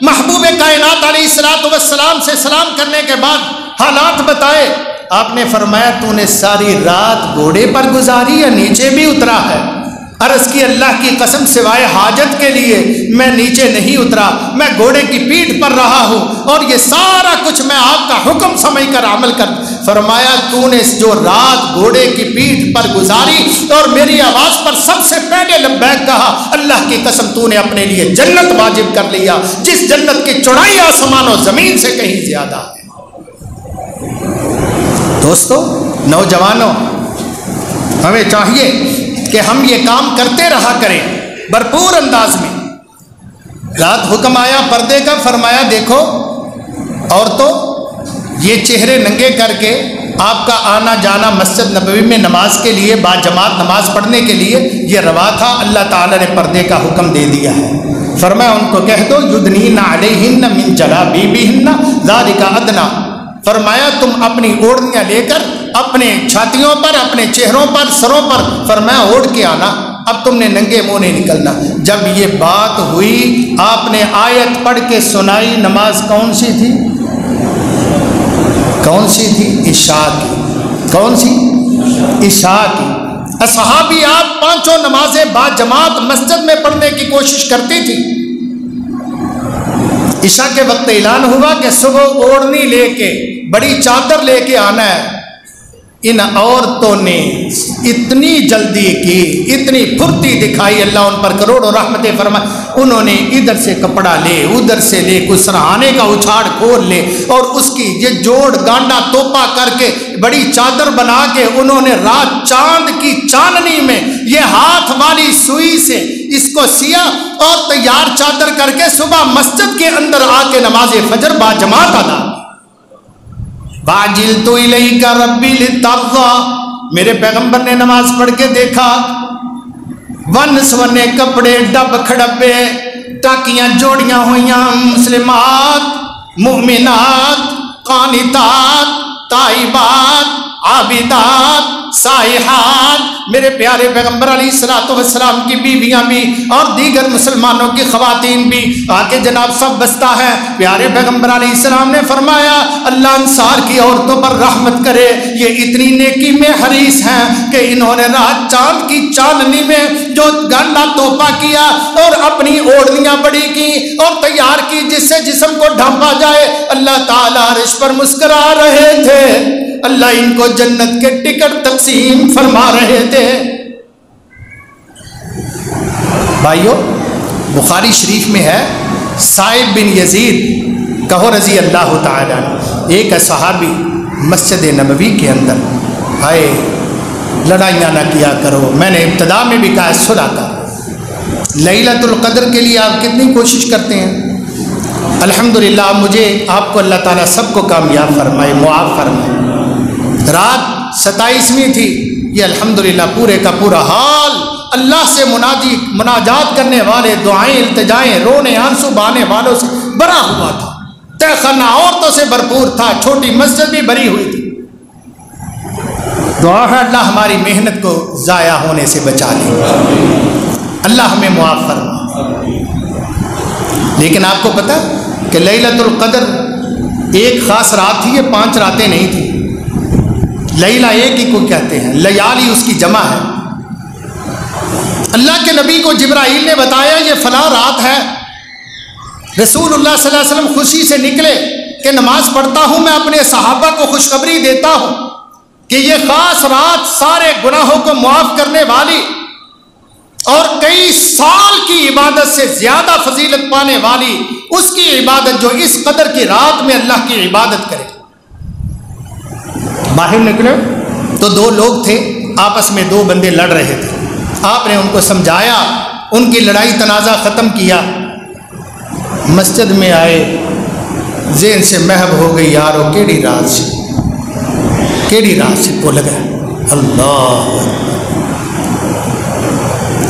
محبوب کائنات علیہ السلام سے سلام کرنے کے بعد حالات بتائے. آپ نے فرمایا تو نے ساری رات گھوڑے پر گزاری یا نیچے بھی اترا ہے؟ عرض کی اللہ کی قسم سوائے حاجت کے لیے میں نیچے نہیں اترا، میں گھوڑے کی پیٹھ پر رہا ہوں اور یہ سارا کچھ میں آپ کا حکم سمجھ کر عمل کر. فرمایا تو نے جو رات گھوڑے کی پیٹھ پر گزاری اور میری آواز پر سب سے پہلے لبیک کہا، اللہ کی قسم تو نے اپنے لیے جنت واجب کر لیا جس جنت کی چوڑائی آسمان و زمین سے کہیں زیادہ ہے. دوستو، نوجوانوں، ہمیں چاہیے کہ ہم یہ کام کرتے رہا کریں بھرپور انداز میں. رات حکم آیا پردے کا. فرمایا دیکھو عورتوں، یہ چہرے ننگے کر کے آپ کا آنا جانا مسجد نبوی میں نماز کے لیے باجماعت نماز پڑھنے کے لیے یہ روا تھا، اللہ تعالیٰ نے پردے کا حکم دے دیا ہے۔ فرمایا ان کو کہہ دو یدنین علیہن من جلابیبہن ذالک ادنی، فرمایا تم اپنی اوڑھنیاں لے کر اپنے چھاتیوں پر، اپنے چہروں پر، سروں پر فرمایا اوڑھ کے آنا، اب تم نے ننگے منہ نہیں نکلنا۔ جب یہ بات ہوئی آپ نے آیت پڑھ کے سنائی، نماز کون سی تھی؟ کون سی تھی؟ عشاء کی۔ کون سی؟ عشاء کی۔ اصحابی آپ پانچوں نمازیں با جماعت مسجد میں پڑھنے کی کوشش کرتی تھی۔ عشاء کے وقت اعلان ہوا کہ صبح اوڑھنی لے کے، بڑی چادر لے کے آنا ہے۔ ان عورتوں نے اتنی جلدی کی، اتنی پھرتی دکھائی، اللہ ان پر کروڑوں رحمتیں فرمائے۔ انہوں نے ادھر سے کپڑا لے، ادھر سے لے، کچھ سرہانے کا اچھاڑ کھول لے، اور اس کی یہ جوڑ گانڈا توپا کر کے بڑی چادر بنا کے انہوں نے رات چاند کی چاندنی میں یہ ہاتھ والی سوئی سے اس کو سیا اور تیار چادر کر کے صبح مسجد کے اندر آ کے نماز فجر با جماعت ادا۔ واجلت الیک ربی لترضی، میرے پیغمبر نے نماز پڑھ کے دیکھا، ون سونے کپڑے، ڈب کھڑبے، ٹاکیاں جوڑیاں ہوئیاں، مسلمات، مومنات، قانتات، تائبات، عابدات، سائحات، میرے پیارے پیغمبر علیہ الصلوۃ والسلام کی بیویاں بھی اور دیگر مسلمانوں کی خواتین بھی آگے جناب سب بستہ ہے۔ پیارے پیغمبر علیہ السلام نے فرمایا اللہ انصار کی عورتوں پر رحمت کرے، یہ اتنی نیکی میں حریص ہیں کہ انہوں نے رات چاند کی چاندنی میں جو گانڈا توپا کیا اور اپنی اوڑھنیاں بڑی کی اور تیار کی جس سے جسم کو ڈھانپا جائے، اللہ تعالیٰ عرش پر مسکرا رہے تھے، اللہ ان کو جنت کے ٹکٹ تقسیم فرما رہے تھے۔ بھائیو بخاری شریف میں ہے، سائب بن یزید کہو رضی اللہ تعالیٰ عنہ، ایک صحابی مسجد نبوی کے اندر آئے، لڑائیاں نہ کیا کرو، میں نے ابتدا میں بھی کہا صلح کر، لیلۃ القدر کے لیے آپ کتنی کوشش کرتے ہیں، الحمدللہ مجھے آپ کو اللہ تعالیٰ سب کو کامیاب فرمائے، معاف فرمائے۔ رات 27ویں تھی، یہ الحمدللہ پورے کا پورا حال اللہ سے مناجات کرنے والے، دعائیں التجائیں، رونے آنسو بہانے والوں سے بھرا ہوا تھا، تہ خانہ عورتوں سے بھرپور تھا، چھوٹی مسجد بھی بھری ہوئی تھی۔ دعا ہے اللہ ہماری محنت کو ضائع ہونے سے بچا لے، اللہ ہمیں معاف فرمائے۔ لیکن آپ کو پتہ کہ لیلۃ القدر ایک خاص رات تھی، یہ 5 راتیں نہیں تھیں، لیلہ ایک ہی کو کہتے ہیں، لیالی اس کی جمع ہے۔ اللہ کے نبی کو جبرائیل نے بتایا یہ فلاں رات ہے، رسول اللہ صلی اللہ علیہ وسلم خوشی سے نکلے کہ نماز پڑھتا ہوں، میں اپنے صحابہ کو خوشخبری دیتا ہوں کہ یہ خاص رات سارے گناہوں کو معاف کرنے والی اور کئی سال کی عبادت سے زیادہ فضیلت پانے والی اس کی عبادت جو اس قدر کی رات میں اللہ کی عبادت کرے۔ باہر نکلے تو 2 لوگ تھے، آپس میں 2 بندے لڑ رہے تھے، آپ نے ان کو سمجھایا، ان کی لڑائی تنازع ختم کیا، مسجد میں آئے، ذہن سے محو ہو گئی یارو کیڑی رات سے کو لگا اللہ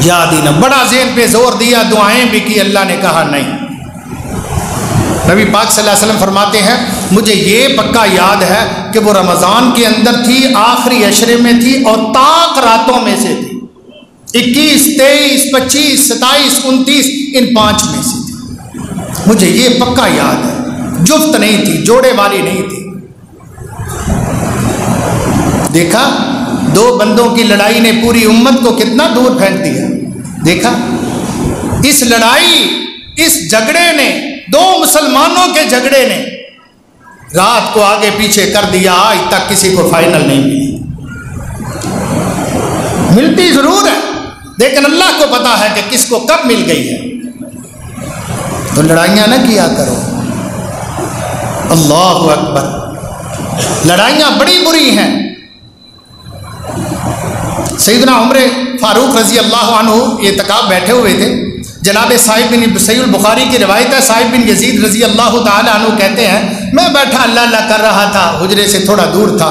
یاد ہی نہ، بڑا ذہن پہ زور دیا، دعائیں بھی کی، اللہ نے کہا نہیں۔ نبی پاک صلی اللہ علیہ وسلم فرماتے ہیں مجھے یہ پکا یاد ہے کہ وہ رمضان کے اندر تھی، آخری عشرے میں تھی اور طاق راتوں میں سے تھی، 21، 23، 25، 27، 29 ان 5 میں سے تھی، مجھے یہ پکا یاد ہے، جفت نہیں تھی، جوڑے والی نہیں تھی۔ دیکھا 2 بندوں کی لڑائی نے پوری امت کو کتنا دور پھینک دیا، دیکھا اس لڑائی، اس جھگڑے نے، 2 مسلمانوں کے جھگڑے نے رات کو آگے پیچھے کر دیا، آج تک کسی کو فائنل نہیں ملتی ضرور ہے لیکن اللہ کو پتا ہے کہ کس کو کب مل گئی ہے۔ تو لڑائیاں نہ کیا کرو، اللہ اکبر، لڑائیاں بڑی بری ہیں۔ سیدنا عمر فاروق رضی اللہ عنہ اعتکاف بیٹھے ہوئے تھے، جناب صاحب بن صحیح البخاری کی روایت ہے، صاحب بن یزید رضی اللہ تعالی عنہ کہتے ہیں میں بیٹھا اللہ اللہ کر رہا تھا، حجرے سے تھوڑا دور تھا،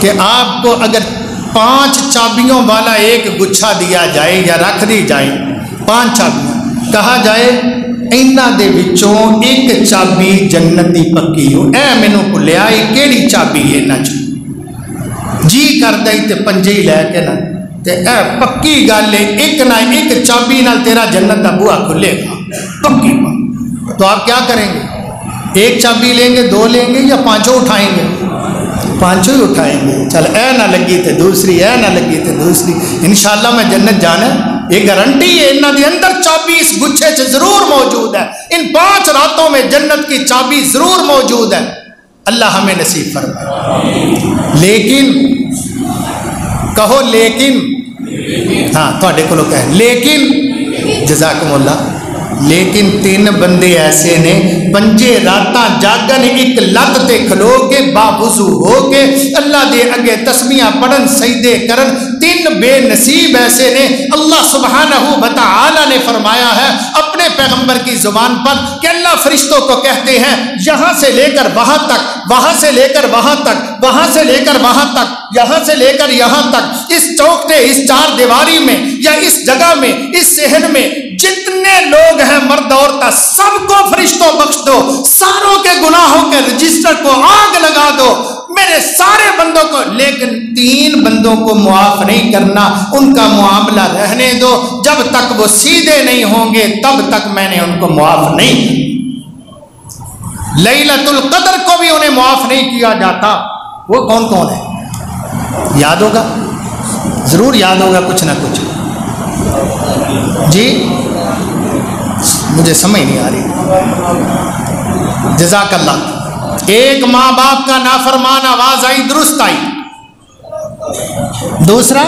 کہ آپ کو اگر 5 چابیوں والا ایک گچھا دیا جائے یا رکھ دی جائے 5 چابیاں، کہا جائے انہاں دے وچوں ایک چابی جنت دی پکی ہو، اے مینوں بھلیا اے کیڑی چابی ہے انہاں چوں؟ جی کردا تے پنجے ہی لے کے نا تے اے پکی گل ہے، ایک نہ ایک چابی نال تیرا جنت دا بوہا کھلے گا پکی بات۔ تو آپ کیا کریں گے؟ ایک چابی لیں گے، 2 لیں گے یا 5 اٹھائیں گے؟ 5 ہی اٹھائیں گے۔ چل اے نہ لگی تے دوسری، اے نہ لگی تے دوسری، انشاءاللہ میں جنت جانا ہے، یہ گارنٹی ہے۔ انہاں دے اندر چابی اس گچھے سے ضرور موجود ہے، ان 5 راتوں میں جنت کی چابی ضرور موجود ہے، اللہ ہمیں نصیب فرمائے۔ لیکن کہو لیکن، ہاں تھوڑے کو کہے لیکن، جزاکم اللہ، لیکن 3 بندے ایسے نے 5 راتاں جاگن ایک لت تے کھلو کے باوضو ہو کے اللہ دے اگے تسبیحاں پڑھن سجدے کرن، 3 بے نصیب ایسے نے۔ اللہ سبحانہ و تعالی نے فرمایا ہے اپنے پیغمبر کی زبان پر کہ اللہ فرشتوں کو کہتے ہیں یہاں سے لے کر وہاں تک، وہاں سے لے کر وہاں تک، وہاں سے لے کر وہاں تک، یہاں سے لے کر یہاں تک، اس چوکٹے، اس 4 دیواری میں یا اس جگہ میں، اس صحن میں جتنے لوگ ہیں مرد عورتیں، سب کو فرشتوں بخش دو، ساروں کے گناہوں کے رجسٹر کو آگ لگا دو، میرے سارے بندوں کو، لیکن 3 بندوں کو معاف نہیں کرنا، ان کا معاملہ رہنے دو، جب تک وہ سیدھے نہیں ہوں گے تب تک میں نے ان کو معاف نہیں کیا۔ لیلۃ القدر کو بھی انہیں معاف نہیں کیا جاتا۔ وہ کون کون ہے؟ یاد ہوگا، ضرور یاد ہوگا کچھ نہ کچھ۔ جی مجھے سمجھ نہیں آ رہی، جزاک اللہ۔ ایک ماں باپ کا نافرمان آواز آئی، درست آئی۔ دوسرا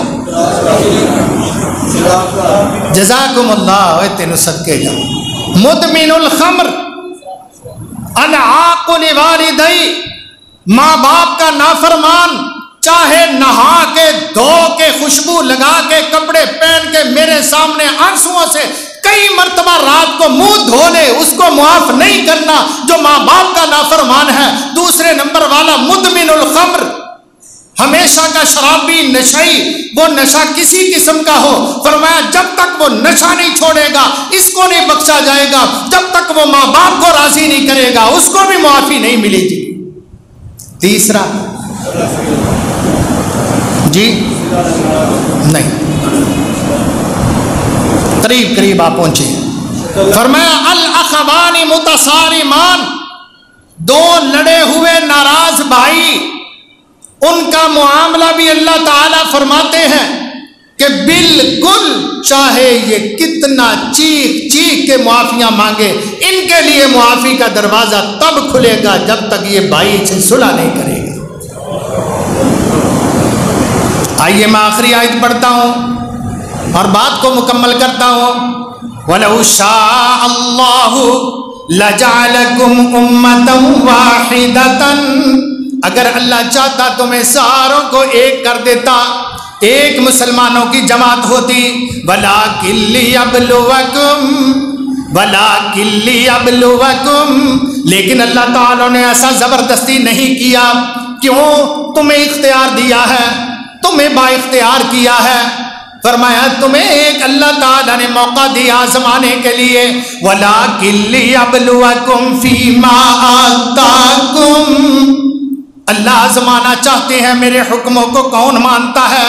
جزاکم اللہ، تینوں صدقے جاؤ۔ مدمن الخمر العاق لوالدی، ماں باپ کا نافرمان، چاہے نہا کے دھو کے خوشبو لگا کے کپڑے پہن کے میرے سامنے آنسوؤں سے کئی مرتبہ رات کو منہ دھو لے، اس کو معاف نہیں کرنا جو ماں باپ کا نافرمان ہے۔ دوسرے نمبر والا مدمن الخمر، ہمیشہ کا شرابی، نشئی، وہ نشہ کسی قسم کا ہو، فرمایا جب تک وہ نشہ نہیں چھوڑے گا اس کو نہیں بخشا جائے گا، جب تک وہ ماں باپ کو راضی نہیں کرے گا اس کو بھی معافی نہیں ملے گی۔ تیسرا جی نہیں، قریب قریب آپ پہنچے، فرمایا الاخوان متصارمان، 2 لڑے ہوئے ناراض بھائی، ان کا معاملہ بھی اللہ تعالیٰ فرماتے ہیں کہ بالکل چاہے یہ کتنا چیخ چیخ کے معافیاں مانگے، ان کے لیے معافی کا دروازہ تب کھلے گا جب تک یہ بھائی سے صلح نہیں کرے گا۔ آئیے میں آخری آیت پڑھتا ہوں اور بات کو مکمل کرتا ہوں۔ وَلَوْ شَاءَ اللَّهُ لَجَعَلَكُمْ أُمَّةً وَاحِدَةً، اگر اللہ چاہتا تمہیں ساروں کو ایک کر دیتا، ایک مسلمانوں کی جماعت ہوتی۔ وَلَٰكِن لِّيَبْلُوَكُمْ، لیکن اللہ تعالیٰ نے ایسا زبردستی نہیں کیا۔ کیوں؟ تمہیں اختیار دیا ہے، تمہیں با اختیار کیا ہے، فرمایا تمہیں ایک اللہ تعالیٰ نے موقع دیا آزمانے کے لیے۔ وَلَٰكِن لِّيَبْلُوَكُمْ فِي مَا آتَاكُمْ، اللہ آزمانا چاہتے ہیں میرے حکموں کو کون مانتا ہے۔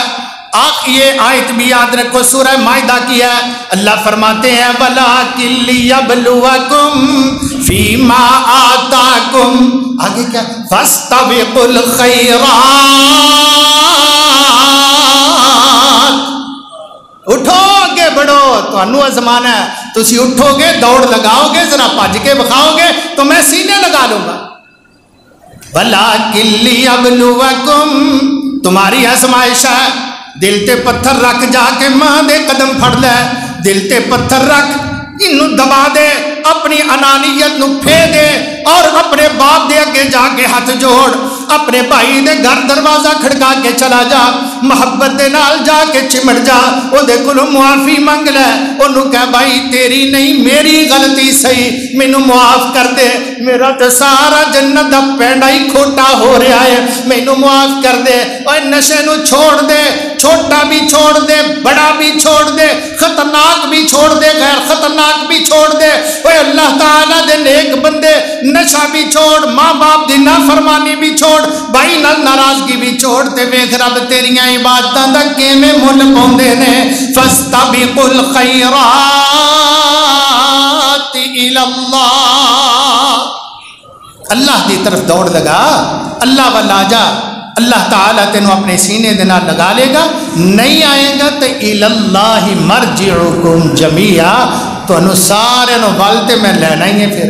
یہ آیت بھی یاد رکھو، سورہ مائدہ کی ہے، اللہ فرماتے ہیں وَلَٰكِن لِّيَبْلُوَكُمْ فِي مَا آتَاكُمْ، آگے کیا؟ فَاسْتَبِقُوا الْخَيْرَاتِ، اٹھو آگے بڑھو، تو انو آزمانا ہے، تسی اٹھو گے، دوڑ لگاؤ گے، ذرا بھج کے بکھاؤ گے تو میں سینے لگا لوں گا۔ وَلَٰكِن لِّيَبْلُوَكُمْ، تمہاری آزمائش ہے، دل تے پتھر رکھ، جا کے ماں دے قدم پھڑ لے، دل تے پتھر رکھ، انہوں دبا دے، اپنی انانیت نو پھے دے اور اپنے باپ دے اگے جا کے ہاتھ جوڑ، اپنے بھائی دے گھر دروازہ کھڑکا کے چلا جا، محبت دے نال جا کے چمڑ جا، او دے کولوں معافی منگ لے، اونوں کہہ بھائی تیری نہیں میری غلطی سہی، مینوں معاف کر دے، میرا تے سارا جنت دا پینڈا ہی کھوٹا ہو رہا ہے، مینوں معاف کر دے، اوے نشے نو چھوڑ دے، چھوٹا بھی چھوڑ دے، بڑا بھی چھوڑ دے، خطرناک بھی چھوڑ دے، غیر خطرناک بھی چھوڑ دے، اوے اللہ تعالیٰ دے نیک بندے نشہ بھی چھوڑ، ماں باپ دی نافرمانی بھی چھوڑ، بھائی نال ناراضگی بھی چھوڑ، تے ویکھ رب تیریاں عبادتاں دا کیویں مل پاوندے نے، فاستبقوا الخیرات الی اللہ، اللہ دی طرف دوڑ لگا، اللہ والا جا، اللہ تعالیٰ تینوں اپنے سینے دے نال لگا لے گا، نہیں آئے گا تو الی اللہ مرجعکم جمیعا، تو انہوں سارے نو والتے میں لینا ہی ہے، پھر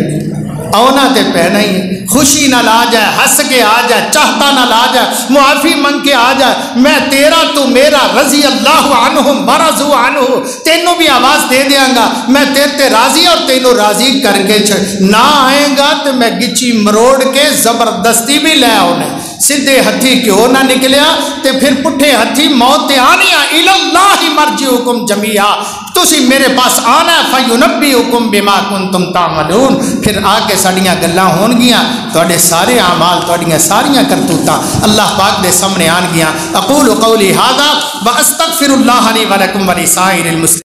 آنا تے پہنا ہی ہے، خوشی نہ لا جائے، ہس کے آ جائے، چاہتا نہ لا جائے، معافی منگ کے آ جائے، میں تیرا تو میرا، رضی اللہ عنہم ورضوا عنہ، تینوں بھی آواز دے دیاں گا، میں تیرے راضی اور تینوں راضی کر کے نہ آئے گا تو میں گچی مروڑ کے زبردستی بھی لے آنے، سدھے ہتھی کیوں نہ نکلیا تے پھر پٹھے ہتھی موت آنیا، الاللہ مرجعکم جمیعا، تسی میرے پاس آنا، فینبئکم بما کنتم تعملون، پھر آ کے ساڑیاں گلاں ہون گیاں، تواڈے سارے اعمال، تواڈیاں ساریاں کرتوتاں اللہ پاک دے سامنے آن گیاں۔ اقول قولی ھذا واستغفر اللہ لی ولکم ولسائر المسلمین۔